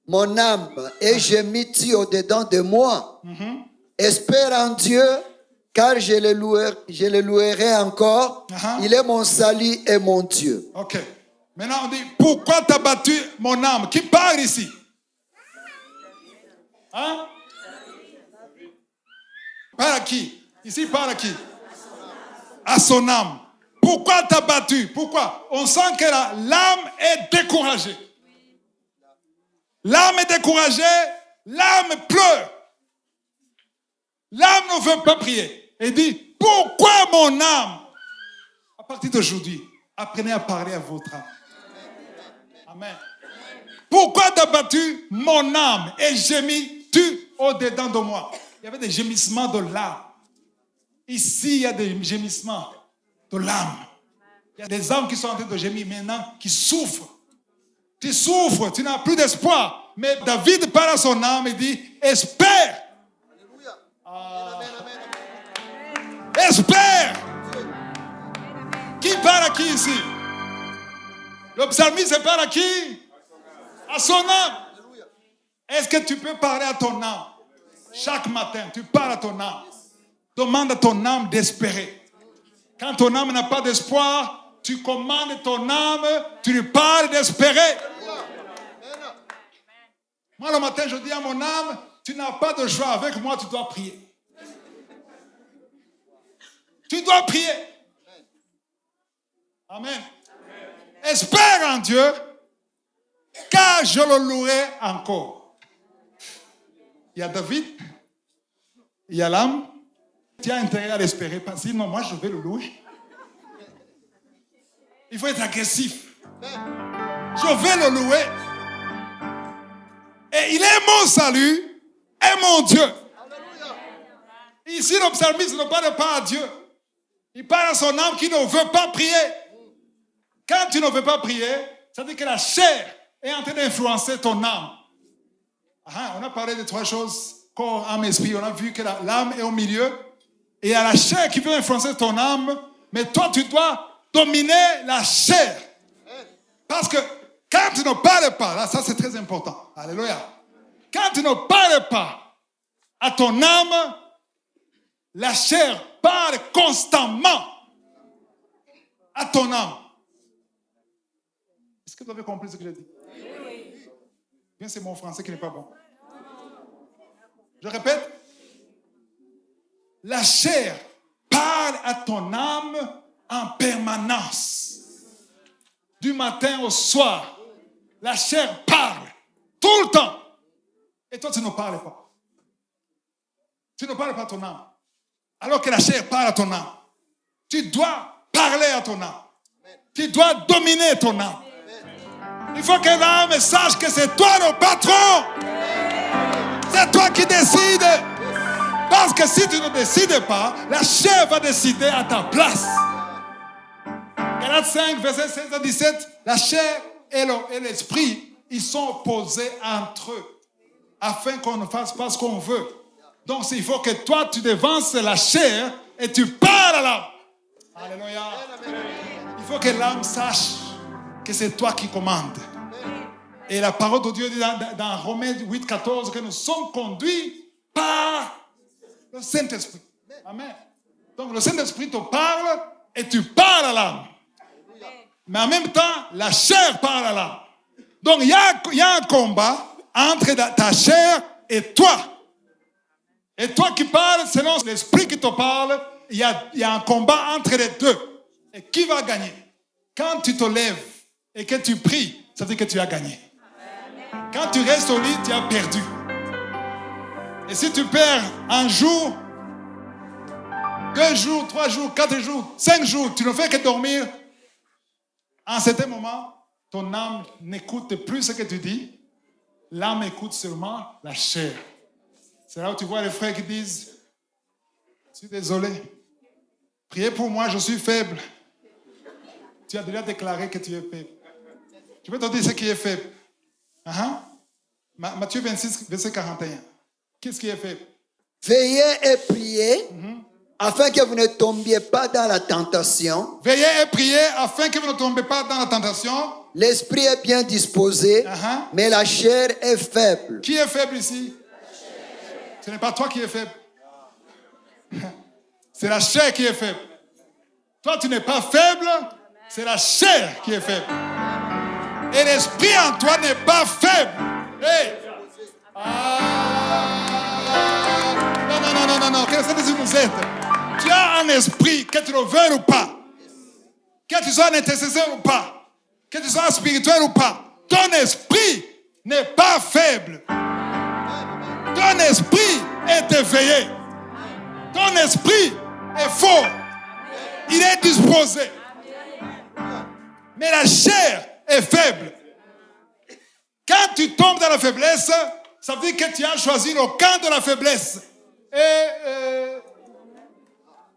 mon âme et gémis-tu au-dedans de moi? Espère en Dieu, car je le louerai encore. Il est mon salut et mon Dieu. Ok. Maintenant on dit, pourquoi t'as battu mon âme? Qui parle ici? Hein? Parle à qui? Ici, parle à qui? À son âme. Pourquoi t'as battu? Pourquoi? On sent que l'âme est découragée. L'âme est découragée, l'âme pleure. L'âme ne veut pas prier. Elle dit, pourquoi mon âme? À partir d'aujourd'hui, apprenez à parler à votre âme. Amen. Pourquoi t'as battu mon âme et gémis-tu au-dedans de moi? Il y avait des gémissements de l'âme. Ici, il y a des gémissements de l'âme. Il y a des âmes qui sont en train de gémir maintenant, qui souffrent. Tu souffres, tu n'as plus d'espoir. Mais David parle à son âme et dit, espère. Espère. Qui parle à qui ici? Le psalmiste parle à qui? À son âme. Est-ce que tu peux parler à ton âme? Chaque matin, tu parles à ton âme. Demande à ton âme d'espérer. Quand ton âme n'a pas d'espoir, tu commandes ton âme, tu lui parles d'espérer. Moi, le matin, je dis à mon âme, tu n'as pas de joie avec moi, tu dois prier. Tu dois prier. Amen. Espère en Dieu, car je le louerai encore. Il y a David, il y a l'âme. Tu as intérêt à l'espérer, parce que sinon, moi, je vais le louer. Il faut être agressif. Je vais le louer. Et il est mon salut et mon Dieu. Ici, le psalmiste ne parle pas à Dieu. Il parle à son âme qui ne veut pas prier. quand tu ne veux pas prier, ça veut dire que la chair est en train d'influencer ton âme. On a parlé de 3 choses, corps, âme, esprit. On a vu que l'âme est au milieu. Et il y a la chair qui veut influencer ton âme. Mais toi, tu dois dominer la chair. Parce que quand tu ne parles pas, là, ça c'est très important. Alléluia. Quand tu ne parles pas à ton âme, la chair parle constamment à ton âme. Est-ce que vous avez compris ce que j'ai dit? Oui. Bien, c'est mon français qui n'est pas bon. Je répète. La chair parle à ton âme en permanence. Du matin au soir. La chair parle tout le temps. Et toi, tu ne parles pas. Tu ne parles pas à ton âme. Alors que la chair parle à ton âme. Tu dois parler à ton âme. Tu dois dominer ton âme. Il faut que l'âme sache que c'est toi le patron. C'est toi qui décides. Parce que si tu ne décides pas, la chair va décider à ta place. Galates 5, verset 16 à 17, la chair et l'esprit, ils sont opposés entre eux, afin qu'on ne fasse pas ce qu'on veut. Donc, il faut que toi, tu devances la chair et tu parles à l'âme. Alléluia. Il faut que l'âme sache que c'est toi qui commandes. Et la parole de Dieu dit dans Romains 8, 14 que nous sommes conduits par le Saint-Esprit. Amen. Donc, le Saint-Esprit te parle et tu parles à l'âme. Mais en même temps, la chair parle à l'âme. Donc, il y a un combat entre ta chair et toi. Et toi qui parles, selon l'esprit qui te parle, il y a un combat entre les deux. Et qui va gagner? Quand tu te lèves et que tu pries, ça veut dire que tu as gagné. Quand tu restes au lit, tu as perdu. Et si tu perds un jour, 2 jours, 3 jours, 4 jours, 5 jours, tu ne fais que dormir, à un certain moment, ton âme n'écoute plus ce que tu dis. L'âme écoute seulement la chair. C'est là où tu vois les frères qui disent, je suis désolé, priez pour moi, je suis faible. Tu as déjà déclaré que tu es faible. Je vais te dire ce qui est faible. Matthieu 26, verset 41. Qu'est-ce qui est faible? Veillez et priez afin que vous ne tombiez pas dans la tentation. Veillez et priez afin que vous ne tombiez pas dans la tentation. L'esprit est bien disposé, mais la chair est faible. Qui est faible ici? Ce n'est pas toi qui es faible. C'est la chair qui est faible. Toi, tu n'es pas faible, c'est la chair qui est faible. Et l'esprit en toi n'est pas faible. Hey. Non. Qu'est-ce que vous êtes? Tu as un esprit, que tu le veuilles ou pas. Que tu sois un intercesseur ou pas. Que tu sois spirituel ou pas. Ton esprit n'est pas faible. Ton esprit est éveillé. Ton esprit est fort. Il est disposé. Mais la chair est faible. Quand tu tombes dans la faiblesse, ça veut dire que tu as choisi le camp de la faiblesse. Et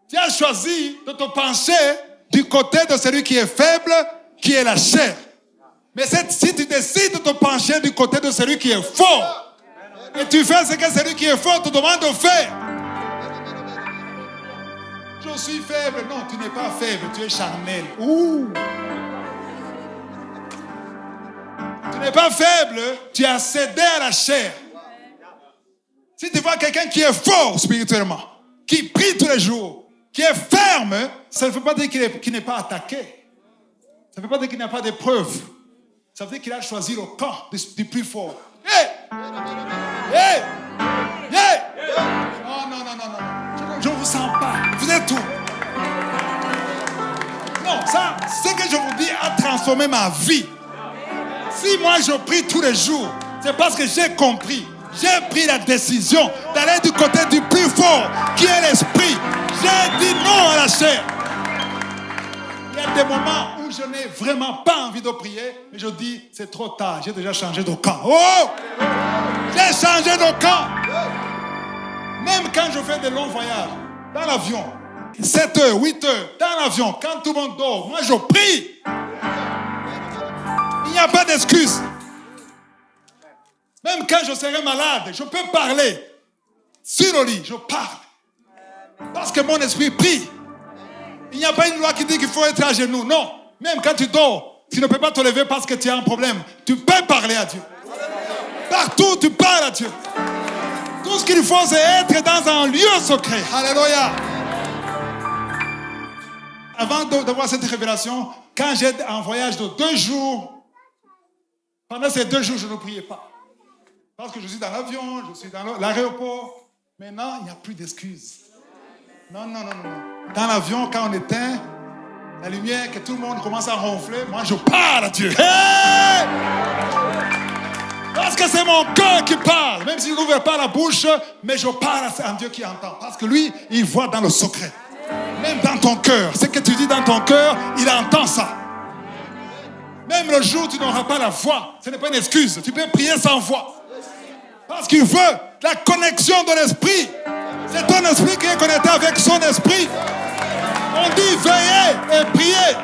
tu as choisi de te pencher du côté de celui qui est faible, qui est la chair. Mais si tu décides de te pencher du côté de celui qui est fort, et tu fais ce que celui qui est fort te demande de faire. Je suis faible. Non, tu n'es pas faible, tu es charnel. Tu n'es pas faible, tu as cédé à la chair. Si tu vois quelqu'un qui est fort spirituellement, qui prie tous les jours, qui est ferme, ça ne veut pas dire qu'il n'est pas attaqué. Ça ne veut pas dire qu'il n'a pas de preuves. Ça veut dire qu'il a choisi le camp du plus fort. Hey! Hey! Hey! Oh non. Je ne vous sens pas. Vous êtes où? Non, ça, ce que je vous dis a transformé ma vie. Si moi je prie tous les jours, c'est parce que j'ai compris. J'ai pris la décision d'aller du côté du plus fort, qui est l'esprit. J'ai dit non à la chair. Il y a des moments où je n'ai vraiment pas envie de prier, mais je dis, c'est trop tard, j'ai déjà changé de camp. Oh! J'ai changé de camp. Même quand je fais des longs voyages, dans l'avion, 7 heures, 8 heures, dans l'avion, quand tout le monde dort, moi je prie. n'y a pas d'excuse. Même quand je serai malade, je peux parler. Sur le lit, je parle. Parce que mon esprit prie. Il n'y a pas une loi qui dit qu'il faut être à genoux. Non. Même quand tu dors, tu ne peux pas te lever parce que tu as un problème. Tu peux parler à Dieu. Partout, tu parles à Dieu. Tout ce qu'il faut, c'est être dans un lieu secret. Alléluia. Avant d'avoir cette révélation, quand j'étais en voyage de 2 jours, pendant ces 2 jours, je ne priais pas. Parce que je suis dans l'avion, je suis dans l'aéroport. Maintenant, il n'y a plus d'excuses. Non. Dans l'avion, quand on éteint la lumière, que tout le monde commence à ronfler, moi, je parle à Dieu. Hey! Parce que c'est mon cœur qui parle. Même si je n'ouvre pas la bouche, mais je parle à un Dieu qui entend. Parce que lui, il voit dans le secret. Même dans ton cœur. Ce que tu dis dans ton cœur, il entend ça. Même le jour où tu n'auras pas la voix, ce n'est pas une excuse. Tu peux prier sans voix. Parce qu'il veut la connexion de l'esprit. C'est ton esprit qui est connecté avec son esprit. On dit veiller et prier.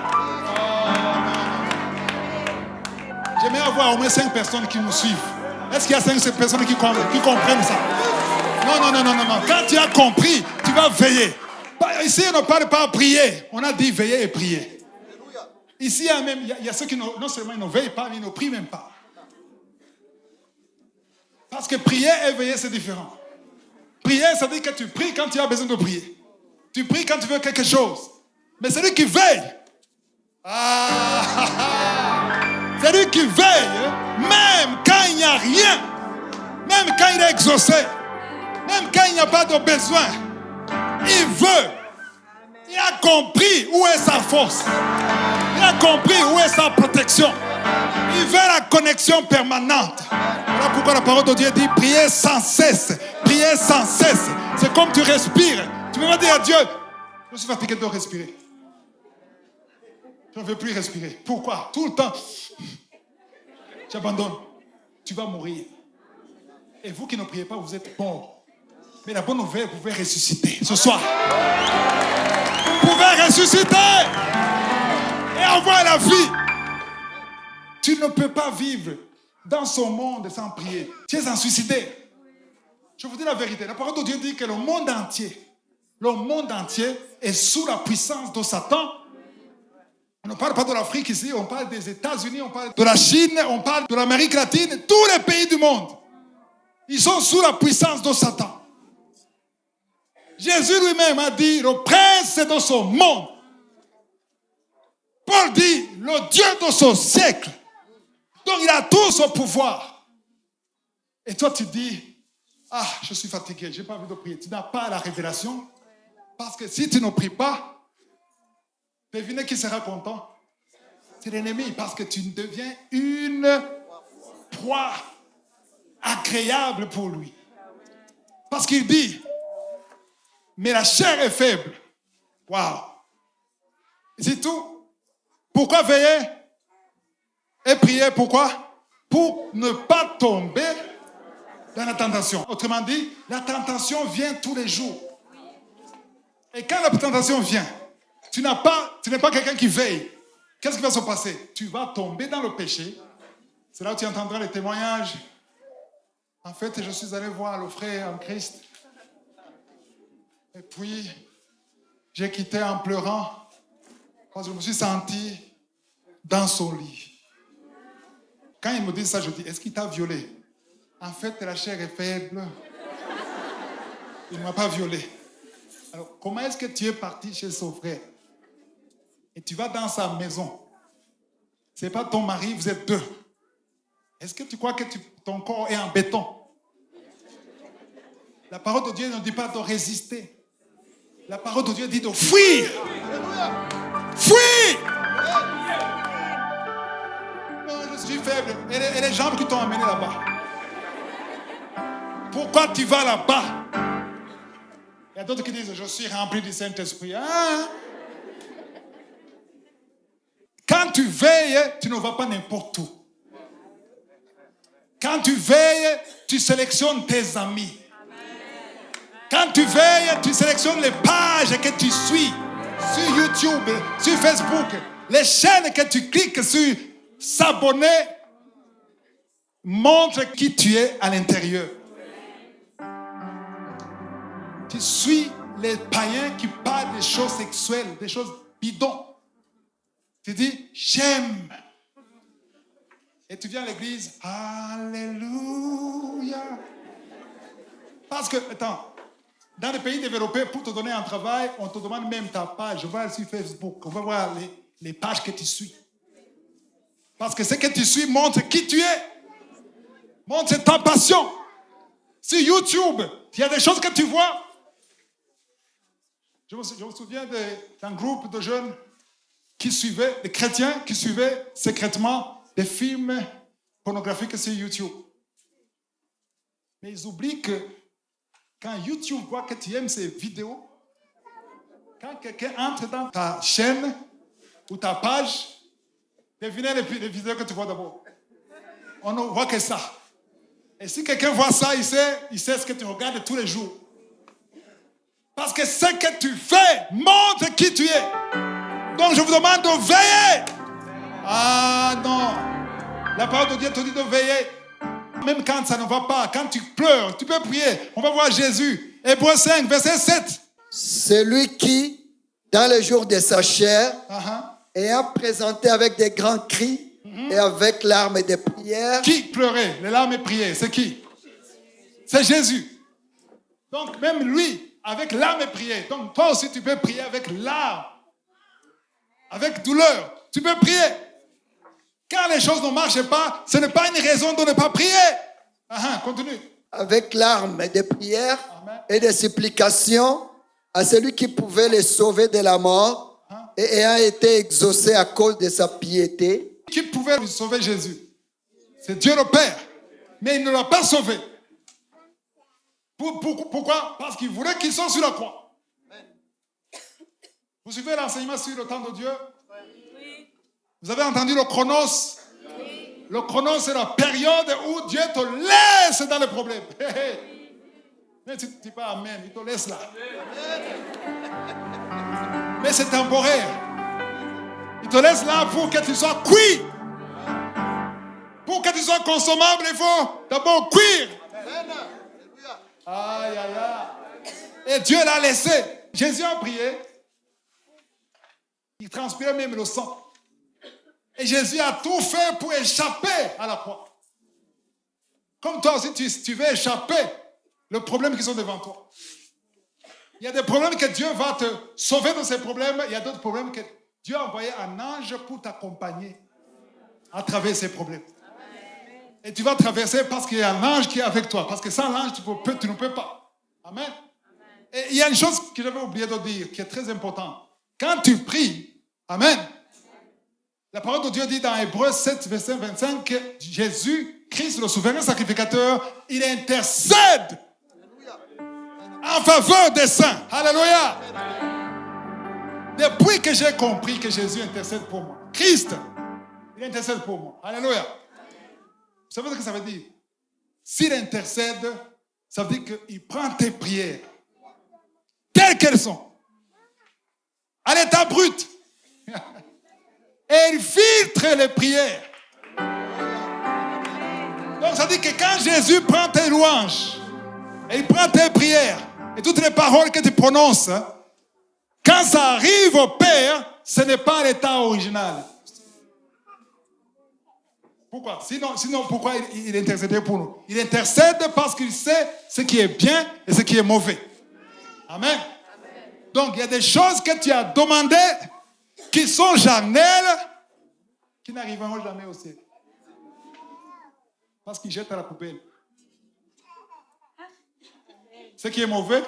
J'aimerais avoir au moins 5 personnes qui nous suivent. Est-ce qu'il y a 5 personnes qui comprennent ça? Non. Quand tu as compris, tu vas veiller. Ici, on ne parle pas prier. On a dit veiller et prier. Ici, il y a ceux qui non seulement ils ne veillent pas, mais ils ne prient même pas. Parce que prier et veiller, c'est différent. Prier, ça veut dire que tu pries quand tu as besoin de prier. Tu pries quand tu veux quelque chose. Mais celui qui veille, celui qui veille, même quand il n'y a rien, même quand il est exaucé, même quand il n'y a pas de besoin, il veut. Il a compris où est sa force. Il a compris où est sa protection. Il veut la connexion permanente. Voilà pourquoi la parole de Dieu dit priez sans cesse. Priez sans cesse. C'est comme tu respires. Tu peux pas dire à Dieu, je suis fatigué de respirer. Je ne veux plus respirer. Pourquoi? Tout le temps. J'abandonne. Tu vas mourir. Et vous qui ne priez pas, vous êtes morts. Mais la bonne nouvelle, vous pouvez ressusciter ce soir. Vous pouvez ressusciter et avoir la vie. Tu ne peux pas vivre dans ce monde sans prier. Tu es un suicidé. Je vous dis la vérité. La parole de Dieu dit que le monde entier est sous la puissance de Satan. On ne parle pas de l'Afrique ici, on parle des États-Unis, on parle de la Chine, on parle de l'Amérique latine. Tous les pays du monde, ils sont sous la puissance de Satan. Jésus lui-même a dit, le prince de ce monde. Paul dit, le Dieu de ce siècle. Donc il a tout son pouvoir. Et toi tu dis, je suis fatigué, je n'ai pas envie de prier. Tu n'as pas la révélation. Parce que si tu ne pries pas, devinez qui sera content? C'est l'ennemi. Parce que tu deviens une proie agréable pour lui. Parce qu'il dit, mais la chair est faible. Waouh. C'est tout. Pourquoi veiller et prier? Pourquoi? Pour ne pas tomber dans la tentation. Autrement dit, la tentation vient tous les jours. Et quand la tentation vient, tu n'es pas quelqu'un qui veille. Qu'est-ce qui va se passer? Tu vas tomber dans le péché. C'est là où tu entendras les témoignages. En fait, je suis allé voir le frère en Christ. Et puis, j'ai quitté en pleurant parce que je me suis senti dans son lit. Quand il me dit ça, je dis, est-ce qu'il t'a violé? En fait, la chair est faible. Il ne m'a pas violé. Alors, comment est-ce que tu es parti chez son frère? Et tu vas dans sa maison. Ce n'est pas ton mari, vous êtes 2. Est-ce que tu crois que ton corps est en béton? La parole de Dieu ne dit pas de résister. La parole de Dieu dit de fuir. Fuir! Non, je suis faible. Et les jambes qui t'ont amené là-bas. Pourquoi tu vas là-bas? Il y a d'autres qui disent, je suis rempli du Saint-Esprit. Quand tu veilles, tu ne vas pas n'importe où. Quand tu veilles, tu sélectionnes tes amis. Quand tu veilles, tu sélectionnes les pages que tu suis sur YouTube, sur Facebook, les chaînes que tu cliques sur S'abonner montre qui tu es à l'intérieur. Tu suis les païens qui parlent des choses sexuelles, des choses bidons. Tu dis, j'aime. Et tu viens à l'église, Alléluia. Parce que, attends, dans les pays développés, pour te donner un travail, on te demande même ta page. Je vais sur Facebook, on va voir les pages que tu suis. Parce que ce que tu suis montre qui tu es. Montre ta passion. Sur YouTube, il y a des choses que tu vois. Je me souviens d'un groupe de jeunes qui suivaient, des chrétiens qui suivaient secrètement des films pornographiques sur YouTube. Mais ils oublient que quand YouTube voit que tu aimes ces vidéos, quand quelqu'un entre dans ta chaîne ou ta page, devinez les vidéos que tu vois d'abord. On ne voit que ça. Et si quelqu'un voit ça, il sait ce que tu regardes tous les jours. Parce que ce que tu fais montre qui tu es. Donc je vous demande de veiller. Ah non. La parole de Dieu te dit de veiller. Même quand ça ne va pas, quand tu pleures, tu peux prier. On va voir Jésus. Hébreux 5, verset 7. Celui qui, dans le jour de sa chair, ayant présenté avec des grands cris et avec larmes et des prières. Qui pleurait? Les larmes et prières, c'est qui? C'est Jésus. Donc même lui, avec larmes et prières. Donc toi aussi tu peux prier avec larmes. Avec douleur. Tu peux prier. Quand les choses ne marchent pas, ce n'est pas une raison de ne pas prier. Continue. Avec larmes et des prières et des supplications à celui qui pouvait les sauver de la mort et ayant été exaucé à cause de sa piété. Qui pouvait lui sauver Jésus? C'est Dieu le Père. Mais il ne l'a pas sauvé. Pourquoi? Parce qu'il voulait qu'il soit sur la croix. Vous suivez l'enseignement sur le temps de Dieu? Vous avez entendu le chronos? Le chronos, c'est la période où Dieu te laisse dans le problème. Mais tu ne dis pas amen, il te laisse là. Mais c'est temporaire. Il te laisse là pour que tu sois cuit. Pour que tu sois consommable, il faut d'abord cuire. Aïe, aïe, aïe. Et Dieu l'a laissé. Jésus a prié. Il transpirait même le sang. Et Jésus a tout fait pour échapper à la croix. Comme toi aussi, tu veux échapper les problèmes qui sont devant toi. Il y a des problèmes que Dieu va te sauver de ces problèmes. Il y a d'autres problèmes que Dieu a envoyé un ange pour t'accompagner à travers ces problèmes. Et tu vas traverser parce qu'il y a un ange qui est avec toi. Parce que sans l'ange, tu ne peux pas. Amen. Et il y a une chose que j'avais oublié de dire, qui est très importante. Quand tu pries, amen, la parole de Dieu dit dans Hébreux 7, verset 25, que Jésus, Christ, le souverain sacrificateur, il intercède en faveur des saints. Alléluia. Depuis que j'ai compris que Jésus intercède pour moi, Christ, il intercède pour moi. Alléluia. Vous savez ce que ça veut dire? S'il intercède, ça veut dire qu'il prend tes prières, telles qu'elles sont, à l'état brut, et il filtre les prières. Donc ça veut dire que quand Jésus prend tes louanges, et il prend tes prières, et toutes les paroles que tu prononces, quand ça arrive au Père, ce n'est pas l'état original. Pourquoi? Sinon, pourquoi il intercède pour nous? Il intercède parce qu'il sait ce qui est bien et ce qui est mauvais. Amen. Donc, il y a des choses que tu as demandées qui sont charnelles, qui n'arriveront jamais au ciel. Parce qu'ils jettent à la poubelle. Ce qui est mauvais.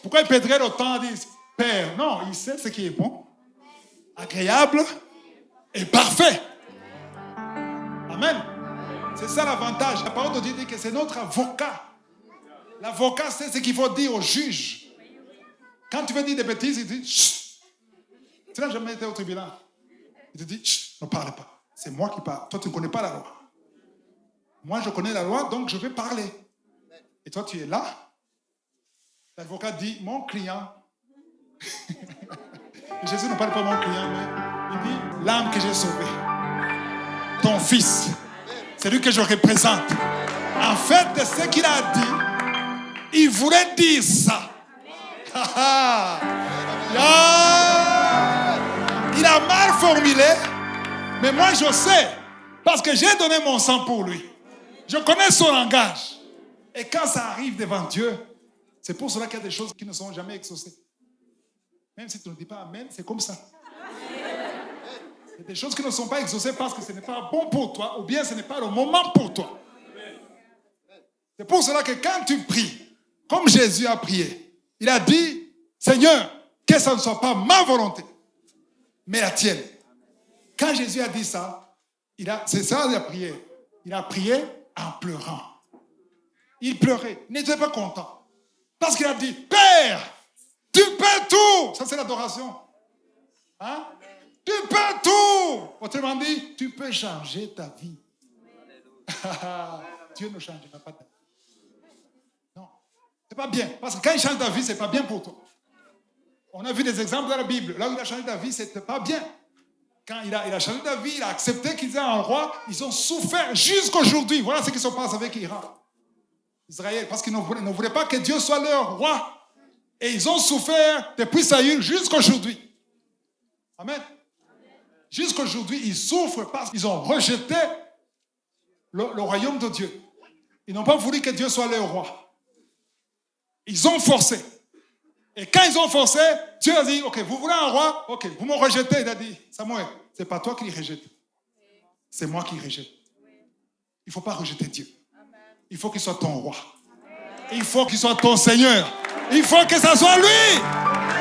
Pourquoi il perdrait le temps à dire, Père, non, il sait ce qui est bon, agréable et parfait. Amen. C'est ça l'avantage. La parole de Dieu dit que c'est notre avocat. L'avocat, c'est ce qu'il faut dire au juge. Quand tu veux dire des bêtises, il dit chut. Tu n'as jamais été au tribunal. Il te dit chut, ne parle pas. C'est moi qui parle. Toi, tu ne connais pas la loi. Moi, je connais la loi, donc je vais parler. Et toi, tu es là. L'avocat dit mon client. Jésus ne parle pas de mon client, mais il dit l'âme que j'ai sauvée. ton fils. C'est lui que je représente. En fait, de ce qu'il a dit, il voulait dire ça. Il a mal formulé, mais moi je sais, parce que j'ai donné mon sang pour lui. Je connais son langage. Et quand ça arrive devant Dieu, c'est pour cela qu'il y a des choses qui ne sont jamais exaucées. Même si tu ne dis pas Amen, c'est comme ça. Il y a des choses qui ne sont pas exaucées parce que ce n'est pas bon pour toi, ou bien ce n'est pas le moment pour toi. C'est pour cela que quand tu pries, comme Jésus a prié, il a dit, Seigneur, que ça ne soit pas ma volonté, mais la tienne. Quand Jésus a dit ça, c'est ça la prière. Il a prié en pleurant. Il pleurait, il n'était pas content. Parce qu'il a dit, Père, tu peux tout. Ça c'est l'adoration. Hein? Tu peux tout. Autrement dit, tu peux changer ta vie. Dieu ne changera pas ta vie. Non, c'est pas bien. Parce que quand il change ta vie, c'est pas bien pour toi. On a vu des exemples dans la Bible. Là où il a changé ta vie, c'était pas bien. Quand il a changé ta vie, il a accepté qu'ils aient un roi. Ils ont souffert jusqu'aujourd'hui. Voilà ce qui se passe avec Israël. Parce qu'ils ne voulaient pas que Dieu soit leur roi. Et ils ont souffert depuis Saül jusqu'aujourd'hui. Amen. Jusqu'aujourd'hui, ils souffrent parce qu'ils ont rejeté le royaume de Dieu. Ils n'ont pas voulu que Dieu soit leur roi. Ils ont forcé. Et quand ils ont forcé, Dieu a dit, ok, vous voulez un roi? Ok, vous me rejetez. Il a dit, Samuel, ce n'est pas toi qui rejette. C'est moi qui rejette. Il ne faut pas rejeter Dieu. Il faut qu'il soit ton roi. Il faut qu'il soit ton Seigneur. Il faut que ça soit lui,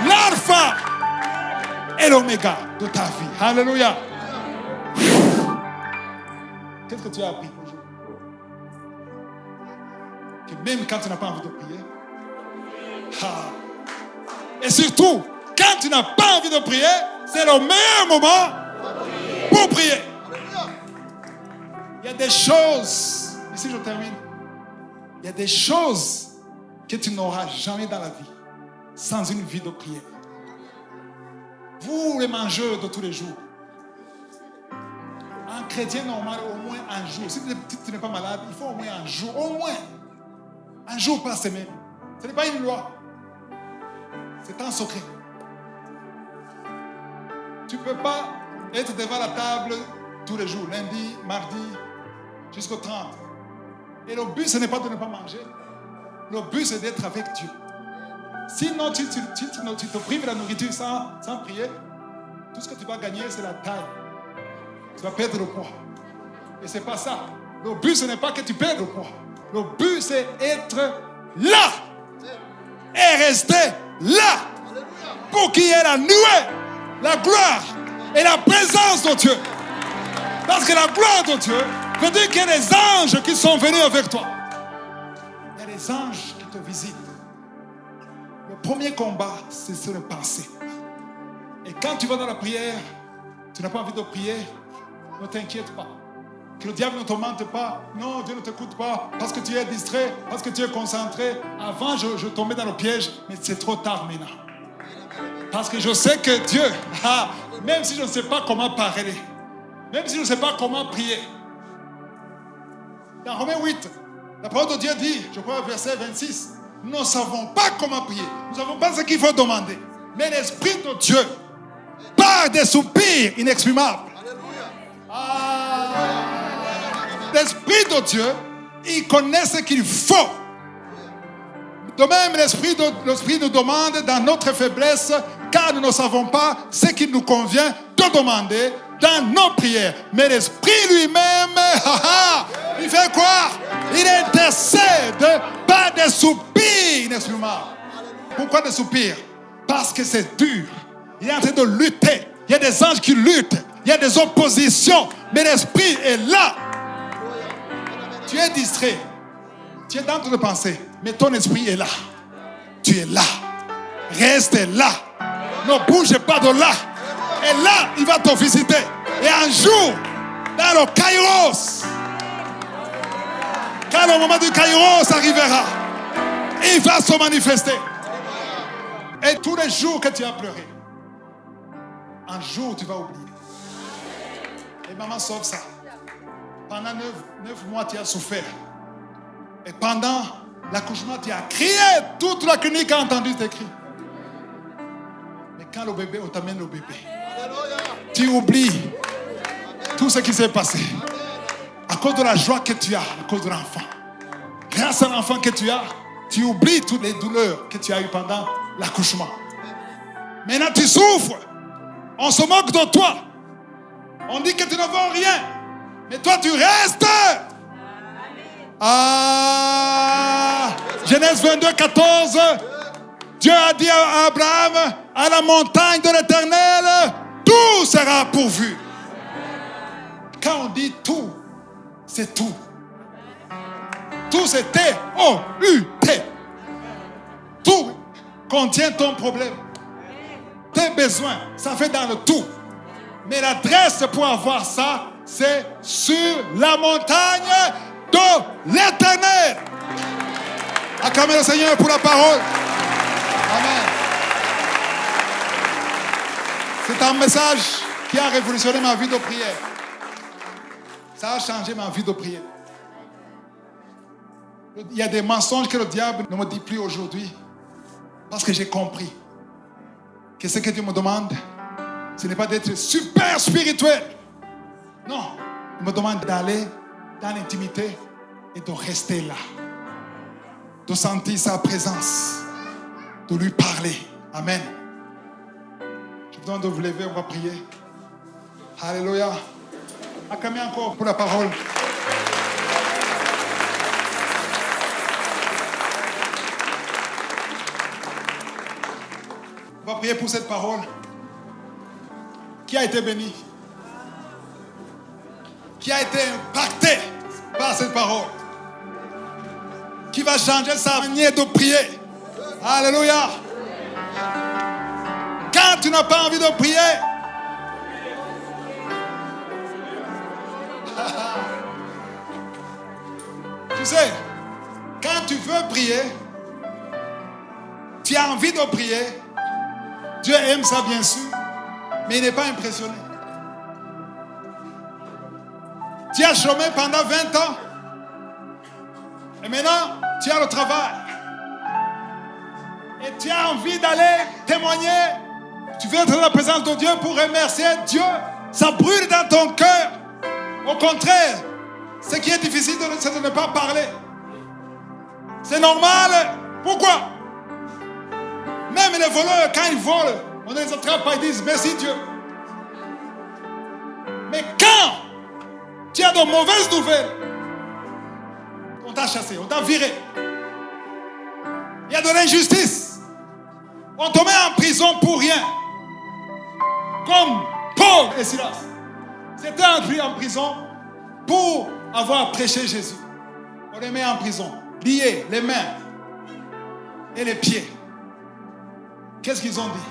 l'alpha et l'oméga de ta vie. Alléluia. Qu'est-ce que tu as appris aujourd'hui? Que même quand tu n'as pas envie de prier, et surtout, quand tu n'as pas envie de prier, c'est le meilleur moment pour prier. Il y a des choses, ici je termine, il y a des choses que tu n'auras jamais dans la vie sans une vie de prière. Vous, les mangeurs de tous les jours, un chrétien normal, au moins un jour, si tu n'es pas malade, il faut au moins un jour par semaine. Ce n'est pas une loi. C'est un secret. Tu ne peux pas être devant la table tous les jours, lundi, mardi, jusqu'au 30. Et le but, ce n'est pas de ne pas manger. Le but, c'est d'être avec Dieu. Sinon, tu te prives de la nourriture sans prier. Tout ce que tu vas gagner, c'est la taille. Tu vas perdre le poids. Et ce n'est pas ça. Le but, ce n'est pas que tu perdes le poids. Le but, c'est être là. Et rester là. Pour qu'il y ait la nuée, la gloire et la présence de Dieu. Parce que la gloire de Dieu veut dire qu'il y a des anges qui sont venus avec toi. Il y a des anges qui te visitent. Le premier combat, c'est sur le passé. Et quand tu vas dans la prière, tu n'as pas envie de prier, ne t'inquiète pas. Que le diable ne te mente pas. Non, Dieu ne t'écoute pas parce que tu es distrait, parce que tu es concentré. Avant, je tombais dans le piège, mais c'est trop tard maintenant. Parce que je sais que Dieu, même si je ne sais pas comment parler, même si je ne sais pas comment prier. Dans Romains 8, la parole de Dieu dit, je crois verset 26, nous ne savons pas comment prier. Nous ne savons pas ce qu'il faut demander. Mais l'Esprit de Dieu, par des soupirs inexprimables. L'Esprit de Dieu, il connaît ce qu'il faut. De même, l'Esprit nous demande dans notre faiblesse, car nous ne savons pas ce qu'il nous convient de demander dans nos prières. Mais l'Esprit lui-même, il fait quoi? Il intercède par des soupirs inexprimables. Pourquoi des soupirs? Parce que c'est dur. Il est en train de lutter. Il y a des anges qui luttent. Il y a des oppositions. Mais l'Esprit est là. Tu es distrait. Tu es dans ton pensée. Mais ton esprit est là. Tu es là. Reste là. Ne bouge pas de là. Et là, il va te visiter. Et un jour, dans le Kairos, quand le moment du Kairos arrivera, il va se manifester. Et tous les jours que tu as pleuré, un jour tu vas oublier. Et maman sauve ça. Pendant 9 mois, tu as souffert. Et pendant l'accouchement, tu as crié. Toute la clinique a entendu tes cris. Mais quand le bébé, on t'amène le bébé, tu oublies tout ce qui s'est passé. À cause de la joie que tu as, à cause de l'enfant. Grâce à l'enfant que tu as, tu oublies toutes les douleurs que tu as eues pendant l'accouchement. Maintenant, tu souffres. On se moque de toi. On dit que tu ne vaux rien. Mais toi, tu restes. Genèse 22, 14. Dieu a dit à Abraham, à la montagne de l'Éternel, tout sera pourvu. Quand on dit tout, c'est tout. Tout c'est T-O-U-T. Tout contient ton problème. Tes besoins, ça fait dans le tout. Mais l'adresse pour avoir ça, c'est sur la montagne de l'Éternel. Acclamez le Seigneur pour la parole. Amen. C'est un message qui a révolutionné ma vie de prière. Ça a changé ma vie de prière. Il y a des mensonges que le diable ne me dit plus aujourd'hui. Parce que j'ai compris que ce que Dieu me demande, ce n'est pas d'être super spirituel. Non, il me demande d'aller dans l'intimité et de rester là. De sentir sa présence. De lui parler. Amen. Je vous demande de vous lever, on va prier. Alléluia. Acclamez encore pour la parole. On va prier pour cette parole qui a été bénie, qui a été impactée par cette parole, qui va changer sa manière de prier. Alléluia. Quand tu n'as pas envie de prier, tu sais, quand tu veux prier, tu as envie de prier. Dieu aime ça, bien sûr, mais il n'est pas impressionné. Tu as chômé pendant 20 ans. Et maintenant, tu as le travail. Et tu as envie d'aller témoigner. Tu veux être dans la présence de Dieu pour remercier Dieu. Ça brûle dans ton cœur. Au contraire, ce qui est difficile, c'est de ne pas parler. C'est normal. Pourquoi? Même les voleurs, quand ils volent, on les attrape et ils disent merci Dieu. Mais quand tu as de mauvaises nouvelles, on t'a chassé, on t'a viré. Il y a de l'injustice. On te met en prison pour rien. Comme Paul et Silas. C'était entré en prison pour avoir prêché Jésus. On les met en prison, liés les mains et les pieds. Qu'est-ce qu'ils ont dit?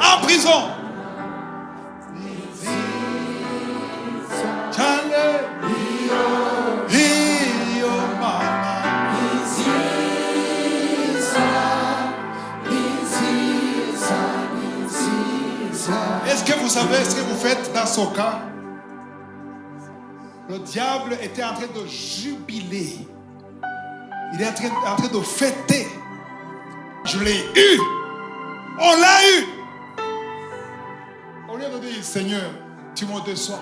En prison. Est-ce que vous savez ce que vous faites dans ce cas? Le diable était en train de jubiler. Il est en train de fêter. Je l'ai eu. On l'a eu. Au lieu de dire, Seigneur, tu me déçois,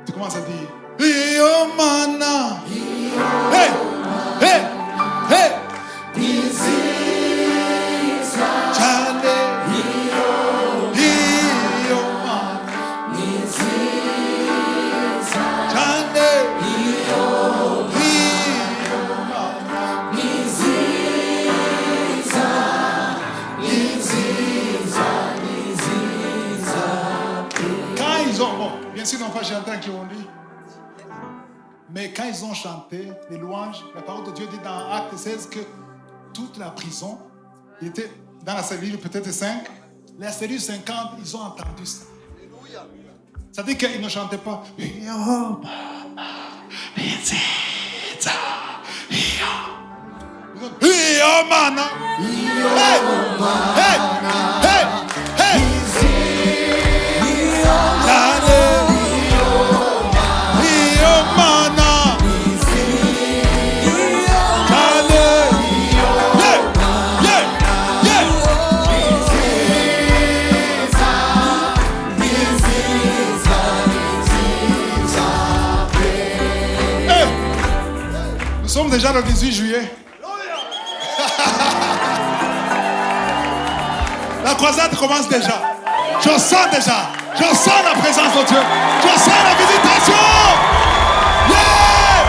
tu commences à dire, Io mana. Hey, hey, hey. Ils n'ont pas chanté en Kirundi. Mais quand ils ont chanté les louanges, la parole de Dieu dit dans Acte 16 que toute la prison, il était dans la cellule peut-être 5, la cellule 50, ils ont entendu ça. Ça veut dire qu'ils ne chantaient pas. Ils Iomana. Hey, hey, hey, hey. Chale. Iomana. Chale. Yeah, yeah, yeah. Hey. Nous sommes déjà le 18 juillet. La croisade commence déjà. Je sens déjà. Je sens la présence de Dieu. Je sens la visitation. Yeah!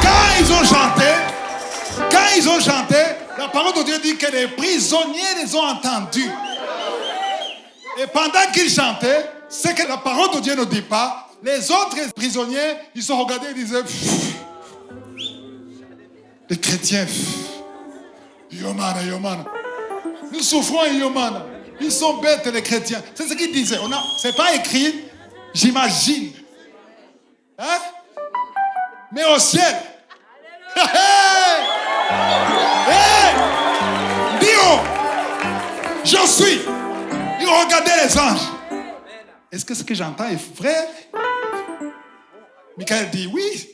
Quand ils ont chanté, la parole de Dieu dit que les prisonniers les ont entendus. Et pendant qu'ils chantaient, ce que la parole de Dieu ne dit pas, les autres prisonniers, ils se regardaient et disaient, les chrétiens, Yomana, Yomana. Nous souffrons, Yomana. Ils sont bêtes, les chrétiens. C'est ce qu'ils disaient. C'est pas écrit, j'imagine. Hein? Mais au ciel. Hey! Hey! Dio! Je suis. Ils regardaient les anges. Est-ce que ce que j'entends est vrai? Michael dit oui.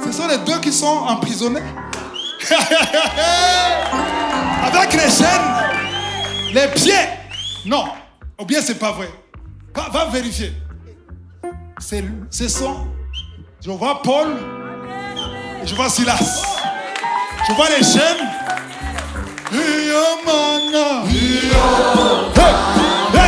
Ce sont les deux qui sont emprisonnés. Avec les chaînes, les pieds. Non, ou bien c'est pas vrai. Va vérifier. Ce sont. Je vois Paul et je vois Silas. Je vois les chaînes. Hey, hey.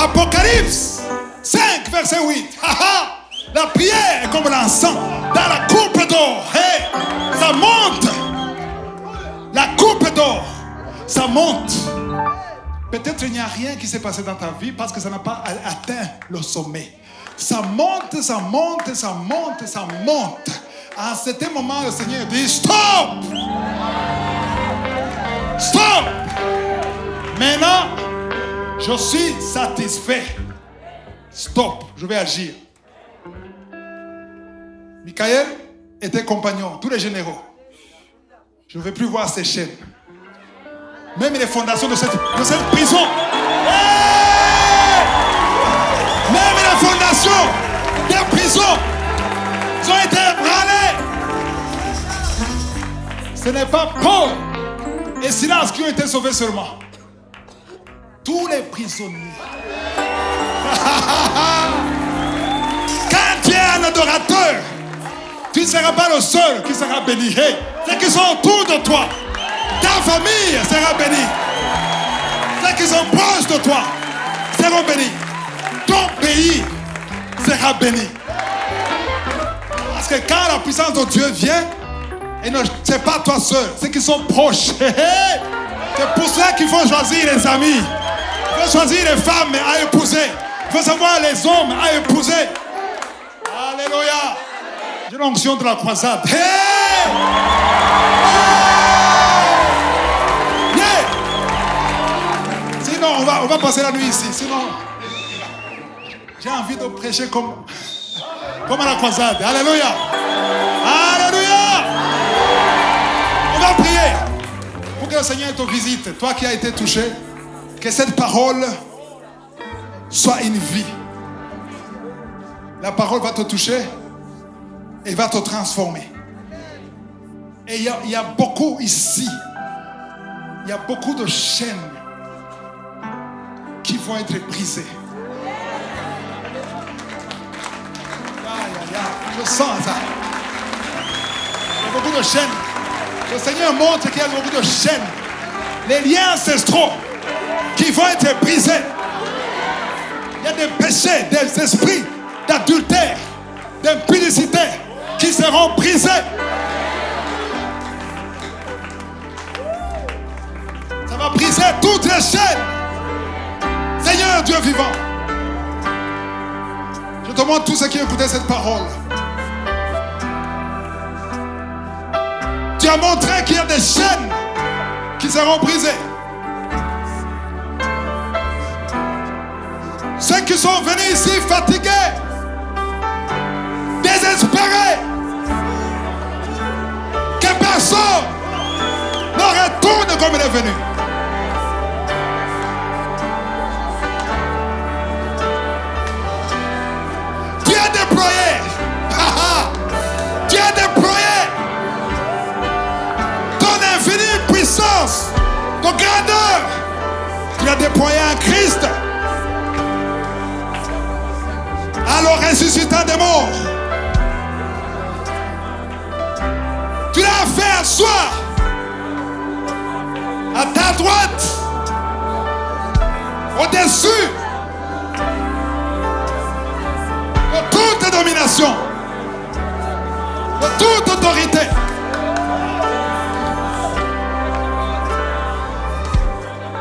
Apocalypse 5, verset 8. La pierre est comme l'encens dans la coupe d'or. Hey, ça monte. La coupe d'or, ça monte. Peut-être il n'y a rien qui s'est passé dans ta vie parce que ça n'a pas atteint le sommet. Ça monte, ça monte, ça monte, ça monte. À un certain moment, le Seigneur dit stop. Stop. Maintenant, je suis satisfait. Stop, je vais agir. Michael était compagnon, tous les généraux. Je ne veux plus voir ces chaînes. Même les fondations de cette prison. Hey! Même les fondations des prisons ont été ébranlées. Ce n'est pas Paul et Silas qui ont été sauvés seulement. Tous les prisonniers. Quand tu es un adorateur, tu ne seras pas le seul qui sera béni. Hey, ceux qui sont autour de toi, ta famille sera bénie. Ceux qui sont proches de toi seront bénis. Ton pays sera béni. Parce que quand la puissance de Dieu vient, et ce n'est pas toi seul, ceux qui sont proches. C'est pour cela qu'il faut choisir les amis. Il faut choisir les femmes à épouser. Il faut savoir les hommes à épouser. Alléluia. J'ai l'onction de la croisade. Hey! Hey! Yeah! Sinon, on va passer la nuit ici. Sinon, j'ai envie de prêcher comme à la croisade. Alléluia. Alléluia. On va prier pour que le Seigneur te visite. Toi qui as été touché, que cette parole soit une vie. La parole va te toucher et va te transformer. Et il y a beaucoup ici, il y a beaucoup de chaînes qui vont être brisées. Je sens ça. Il y a beaucoup de chaînes. Le Seigneur montre qu'il y a beaucoup de chaînes. Les liens ancestraux qui vont être brisés. Il y a des péchés, des esprits d'adultère, d'impudicité qui seront brisés. Ça va briser toutes les chaînes. Seigneur, Seigneur Dieu vivant, je demande à tous ceux qui écoutaient cette parole. Tu as montré qu'il y a des chaînes qui seront brisées. Ceux qui sont venus ici fatigués, désespérés, que personne ne retourne comme il est venu. Tu as déployé, tu as déployé ton infinie puissance, ton grandeur. Tu as déployé en Christ. Alors ressuscitant des morts, tu l'as fait asseoir à ta droite, au-dessus de toute domination, de toute autorité.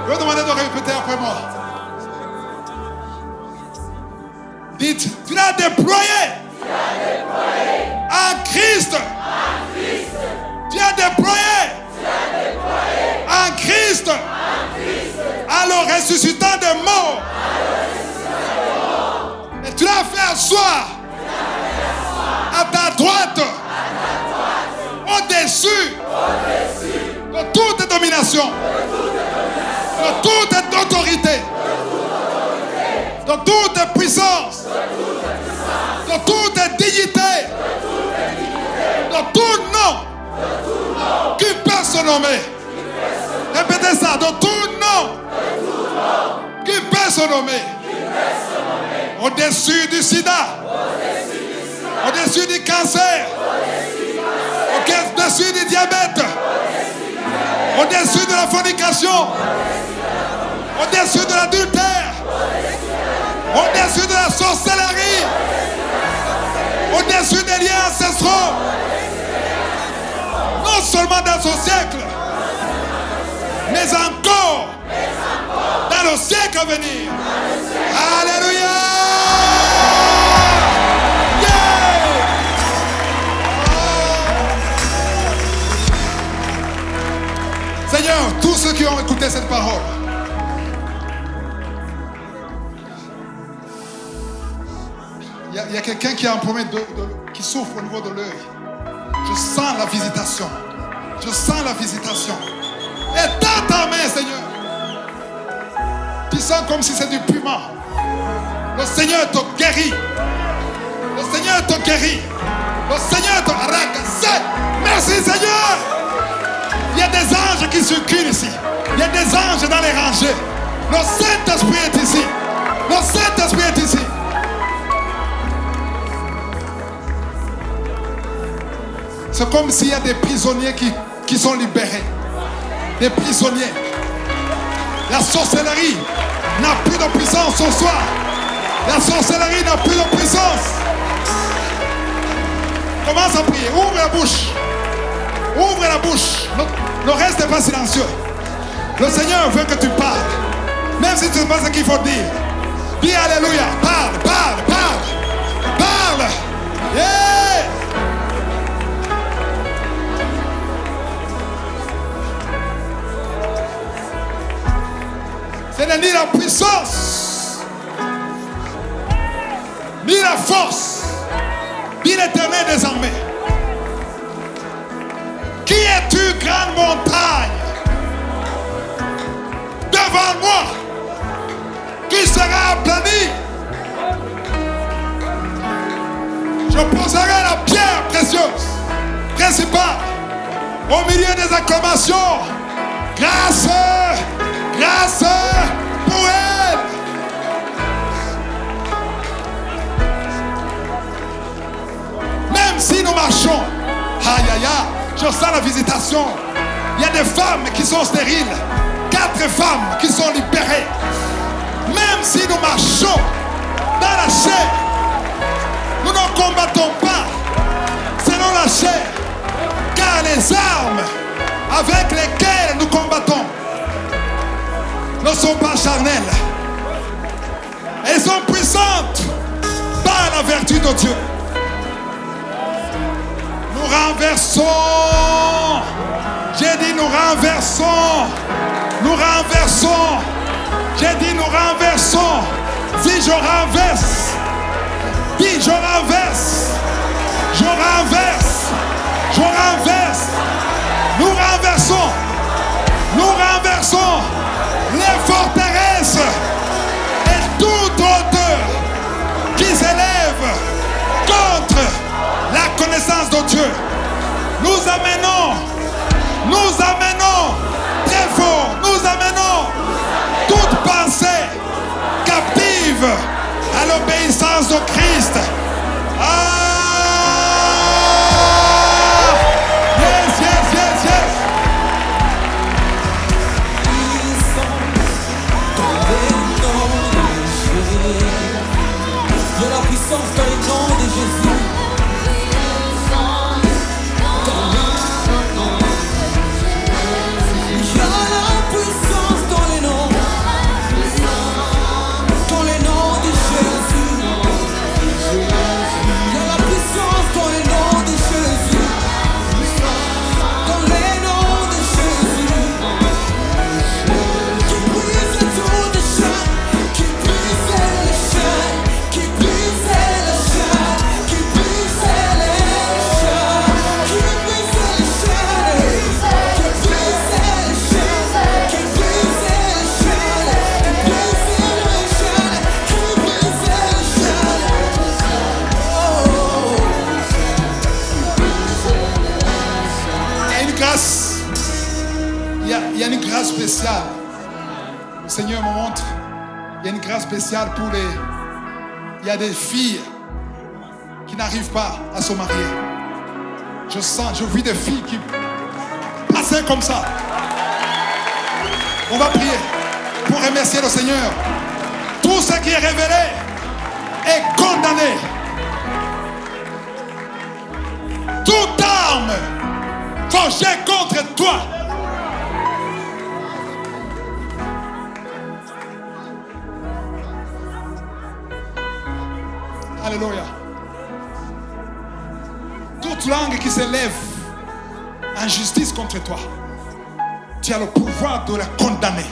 Je vais demander de répéter après moi. Dites, tu l'as déployé en Christ. Tu as déployé en Christ. Alors ressuscitant des morts. Et tu l'as fait asseoir à ta droite, au-dessus de toute domination, de toute autorité, de toute puissance, de toute dignité, de tout nom qui peut se nommer. Répétez ça, de tout nom qui peut se nommer. Au-dessus du sida, au-dessus du cancer, au-dessus du diabète, au-dessus de la fornication, au-dessus de l'adultère, au-dessus de la sorcellerie, au-dessus des liens ancestraux, non seulement dans ce siècle, mais encore dans le siècle à venir. Alléluia! Yeah! Seigneur, tous ceux qui ont écouté cette parole, il y a quelqu'un qui a un problème qui souffre au niveau de l'œil. Je sens la visitation. Je sens la visitation. Et dans ta main, Seigneur, tu sens comme si c'est du piment. Le Seigneur te guérit. Le Seigneur te guérit. Le Seigneur te racasse. Merci, Seigneur. Il y a des anges qui circulent ici. Il y a des anges dans les rangées. Le Saint-Esprit est ici. Le Saint-Esprit est ici. C'est comme s'il y a des prisonniers qui sont libérés. Des prisonniers. La sorcellerie n'a plus de puissance ce soir. La sorcellerie n'a plus de puissance. Commence à prier. Ouvre la bouche. Ouvre la bouche. Ne reste pas silencieux. Le Seigneur veut que tu parles. Même si tu ne sais pas ce qu'il faut dire. Dis Alléluia. Parle, parle, parle. Parle. Yeah. Ce n'est ni la puissance, ni la force, ni l'Éternel des armées. Qui es-tu, grande montagne, devant moi, qui sera aplani? Je poserai la pierre précieuse, principale, au milieu des acclamations. Grâce, grâce pour elle. Même si nous marchons, aïe aïe aïe, je sens la visitation. Il y a des femmes qui sont stériles, 4 femmes qui sont libérées. Même si nous marchons dans la chair, nous ne combattons pas selon la chair, car les armes avec lesquelles nous combattons ne sont pas charnelles, Elles sont puissantes par la vertu de Dieu. Nous renversons. J'ai dit nous renversons. Nous renversons. J'ai dit nous renversons. Si je renverse. Dis je renverse. Je renverse. Je renverse. Nous renversons. Nous renversons les forteresses et toute hauteur qui s'élève contre la connaissance de Dieu. Nous amenons très fort, nous amenons toute pensée captive à l'obéissance de Christ. Yes, yes, yes, yes. Il y a la puissance dans le nom de Jésus. Il y a une grâce spéciale. Le Seigneur me montre. Il y a une grâce spéciale pour les... Il y a des filles qui n'arrivent pas à se marier. Je vis des filles qui passent comme ça. On va prier pour remercier le Seigneur. Tout ce qui est révélé est condamné. Toute arme forgée contre toi. Alléluia. Toute langue qui s'élève en justice contre toi, tu as le pouvoir de la condamner.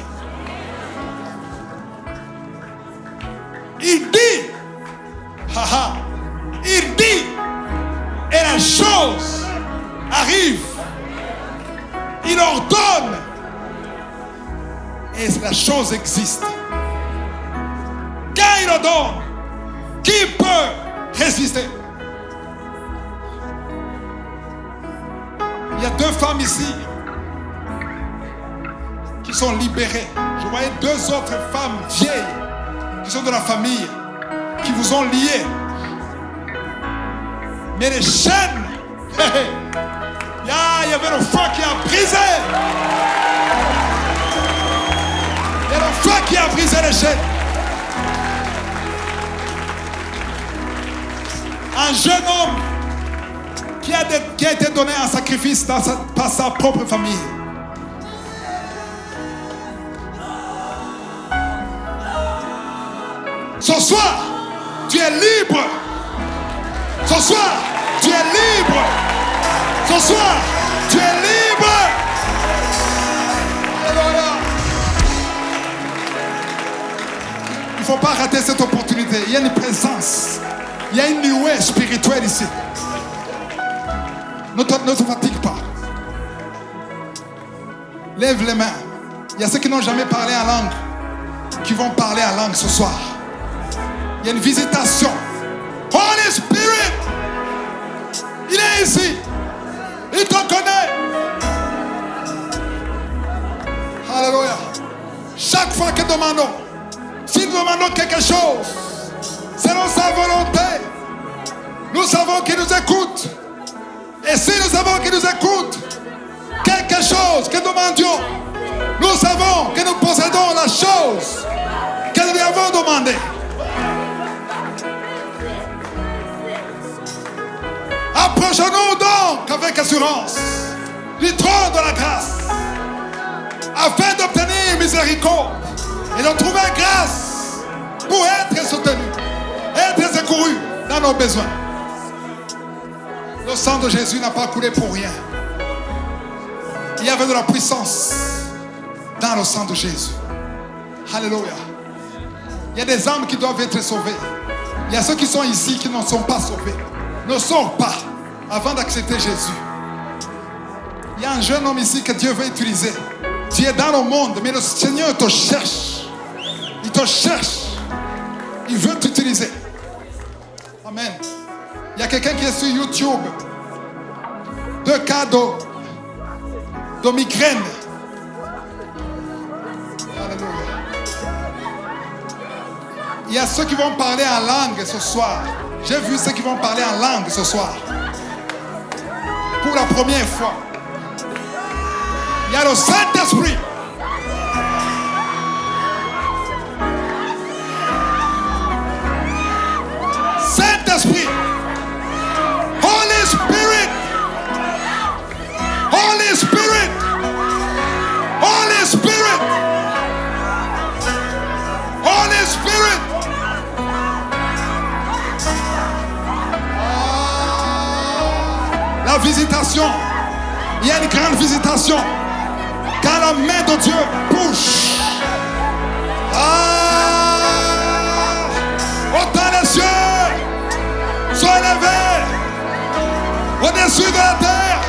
Il dit, il dit, et la chose arrive. Il ordonne, et la chose existe. Quand il ordonne, qui peut résister? Il y a 2 femmes ici qui sont libérées. Je voyais 2 autres femmes vieilles qui sont de la famille, qui vous ont liés. Mais les chaînes, il y avait le feu qui a brisé. Il y a le feu qui a brisé les chaînes. Un jeune homme qui a été donné en sacrifice par sa propre famille. Ce soir, tu es libre. Ce soir, tu es libre. Ce soir, tu es libre. Alléluia. Il ne faut pas rater cette opportunité. Il y a une présence. Il y a une nuée spirituelle ici. Ne te fatigue pas. Lève les mains. Il y a ceux qui n'ont jamais parlé en langue qui vont parler en langue ce soir. Il y a une visitation. Holy Spirit, il est ici. Il te connaît. Alléluia. Chaque fois que demandons, si nous demandons quelque chose, selon sa volonté, nous savons qu'il nous écoute. Et si nous savons qu'il nous écoute, quelque chose que nous demandions, nous savons que nous possédons la chose que nous lui avons demandée. Approchons-nous donc avec assurance du trône de la grâce, afin d'obtenir miséricorde et de trouver grâce pour pour être soutenu, être secouru dans nos besoins. Le sang de Jésus n'a pas coulé pour rien. Il y avait de la puissance dans le sang de Jésus. Alléluia. Il y a des âmes qui doivent être sauvées. Il y a ceux qui sont ici qui ne sont pas sauvés. Ne sors pas avant d'accepter Jésus. Il y a un jeune homme ici que Dieu veut utiliser. Tu es dans le monde, mais le Seigneur te cherche. Il te cherche. Il veut t'utiliser. Amen. Il y a quelqu'un qui est sur YouTube. 2 cas de migraine. Alléluia. Il y a ceux qui vont parler en langue ce soir. J'ai vu ceux qui vont parler en langue ce soir. Pour la première fois. Il y a le Saint-Esprit. Saint-Esprit. Holy Spirit. Holy Spirit. Holy Spirit. Holy Spirit. La visitation. Il y a une grande visitation. Quand la main de Dieu bouge. Autant les cieux soient élevés au-dessus de la terre.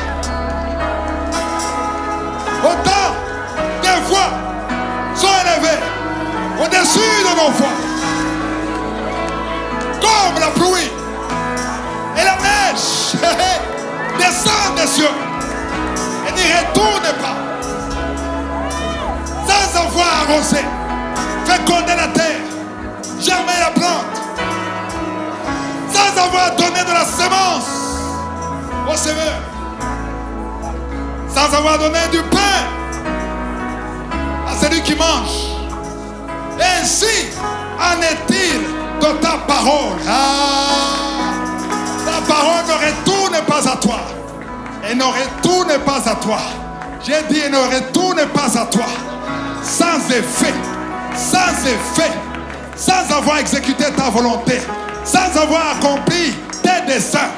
Autant des voix soient élevées au-dessus de nos voix. Comme la pluie et la neige descendent des cieux et n'y retournent pas. Sans avoir arrosé, fécondé la terre, germer la plante, sans avoir donné de la semence au semeur, sans avoir donné du pain à celui qui mange. Ainsi en est-il de ta parole. Ta parole ne retourne pas à toi. Et ne retourne pas à toi. J'ai dit, ne retourne pas à toi. Sans effet, sans avoir exécuté ta volonté, sans avoir accompli tes desseins.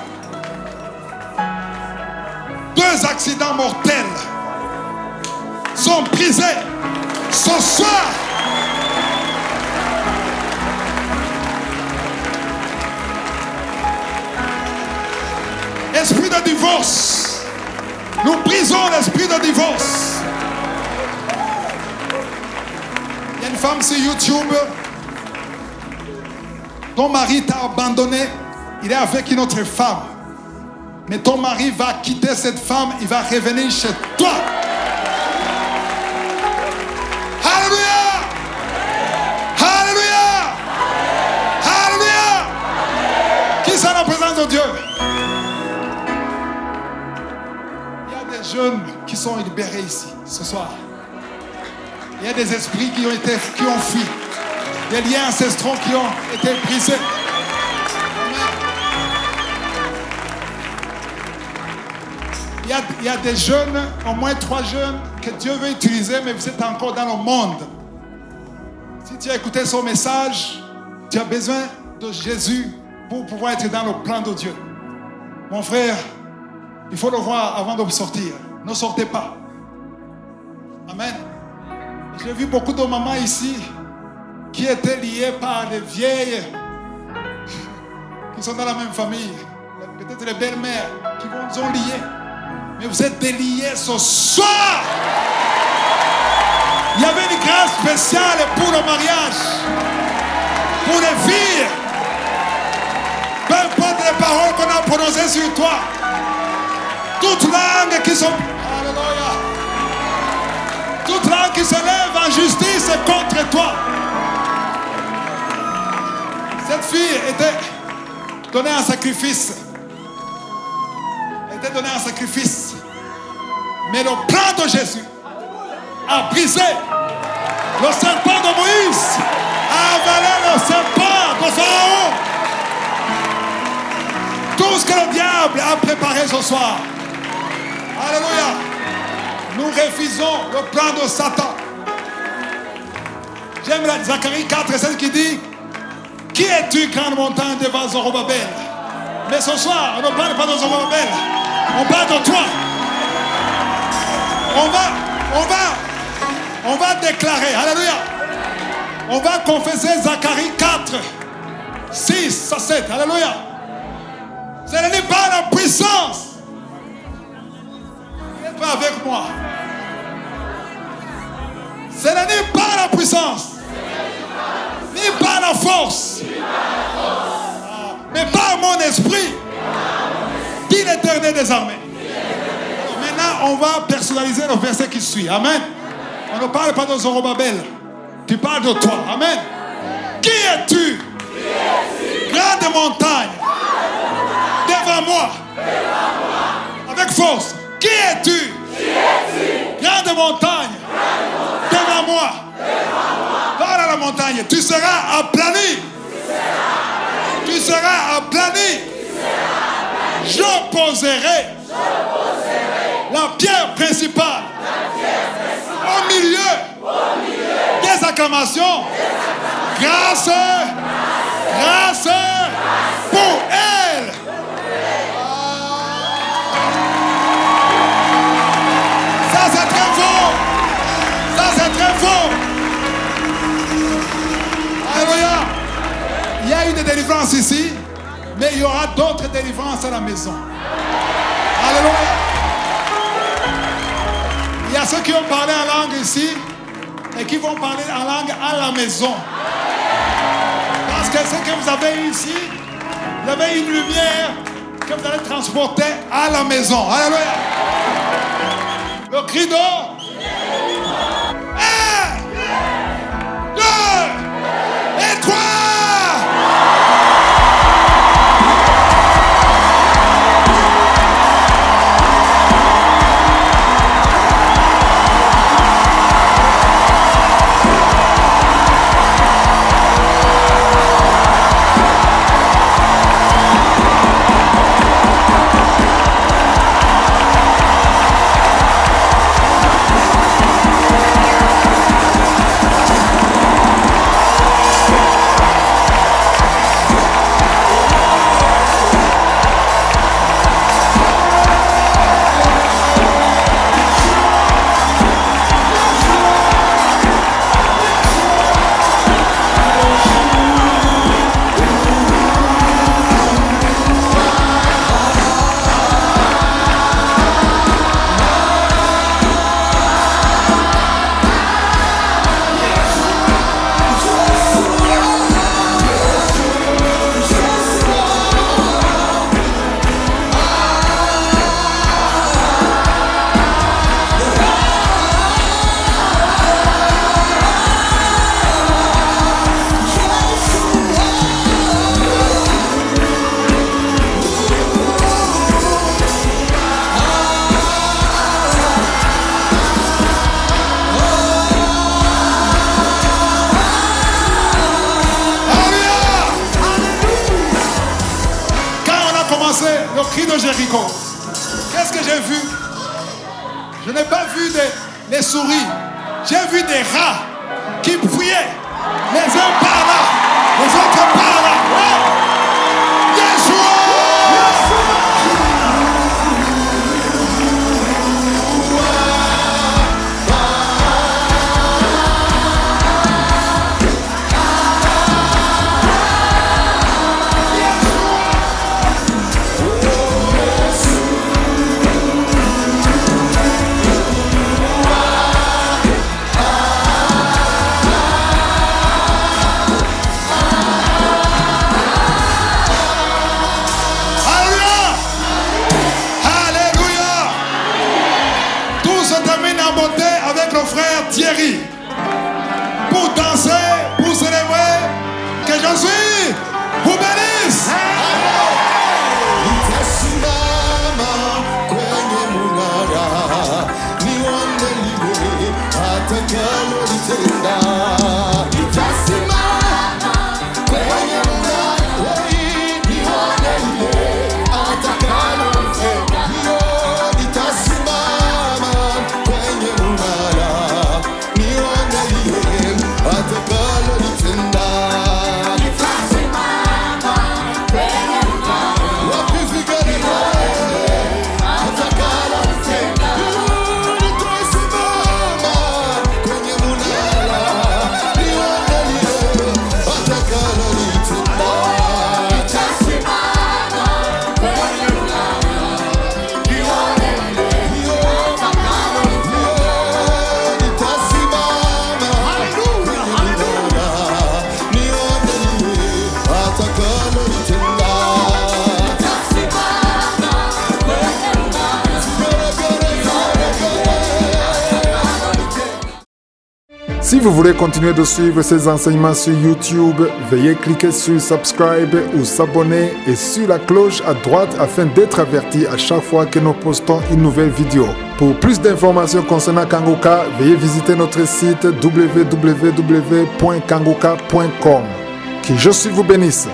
2 accidents mortels sont brisés ce soir. Esprit de divorce, nous brisons l'esprit de divorce. Il y a une femme sur YouTube. Ton mari t'a abandonné. Il est avec une autre femme. Mais ton mari va quitter cette femme. Il va revenir chez toi. Alléluia. Alléluia. Alléluia. Qui sont la présence de Dieu? Il y a des jeunes qui sont libérés ici ce soir. Il y a des esprits qui ont fui. Des liens ancestraux qui ont été brisés. Il y a des jeunes, au moins 3 jeunes, que Dieu veut utiliser, mais vous êtes encore dans le monde. Si tu as écouté son message, tu as besoin de Jésus pour pouvoir être dans le plan de Dieu. Mon frère, il faut le voir avant de sortir. Ne sortez pas. Amen. J'ai vu beaucoup de mamans ici qui étaient liées par les vieilles qui sont dans la même famille. Peut-être les belles-mères qui vous ont liés. Mais vous êtes déliés ce soir. Il y avait une grâce spéciale pour le mariage, pour les filles. Peu importe les paroles qu'on a prononcées sur toi. Toutes langues qui sont... Alléluia. Toute langue qui se lève en justice contre toi. Cette fille était donnée en sacrifice. Elle était donnée en sacrifice. Mais le plan de Jésus a brisé le serpent de Moïse, a avalé le serpent de Pharaon. Tout ce que le diable a préparé ce soir. Alléluia. Nous refusons le plan de Satan. J'aime Zacharie 4:7 qui dit: Qui es-tu, grande montagne devant Zorobabel? Mais ce soir, on ne parle pas de Zorobabel. On parle de toi. On va déclarer. Alléluia. On va confesser Zacharie 4, 6 à 7. Alléluia. Ce n'est pas la puissance. N'êtes pas avec moi. Ce n'est pas la puissance. Ni par la force. Mais par mon esprit. Dit l'Éternel des armées. Maintenant, on va personnaliser le verset qui suit. Amen. On ne parle pas de Zorobabel. Tu parles de toi. Amen. Qui es-tu? Grande montagne. Devant moi. Avec force. Qui es-tu? Grande montagne. Devant moi. Parle à la montagne. Tu seras aplani. Tu seras aplani. Je poserai la pierre principale au milieu des acclamations. Grâce pour elle. Ça c'est très fort. Ça c'est très fort. Alléluia. Il y a une délivrance ici, mais il y aura d'autres délivrances à la maison. Alléluia. Il y a ceux qui ont parlé en langue ici et qui vont parler en langue à la maison. Parce que ce que vous avez ici, vous avez une lumière que vous allez transporter à la maison. Alléluia. Le cri d'or. 1, 2 et 3. Le cri de Jéricho. Qu'est-ce que j'ai vu? Je n'ai pas vu des souris. J'ai vu des rats qui fouillaient. Les uns par là, les autres par là. Yeshua! Avec le frère Thierry pour danser, pour célébrer que je suis vous bénisse. Si vous voulez continuer de suivre ces enseignements sur YouTube, veuillez cliquer sur subscribe ou s'abonner et sur la cloche à droite afin d'être averti à chaque fois que nous postons une nouvelle vidéo. Pour plus d'informations concernant Kangoka, veuillez visiter notre site www.kangoka.com. Que Jésus vous bénisse.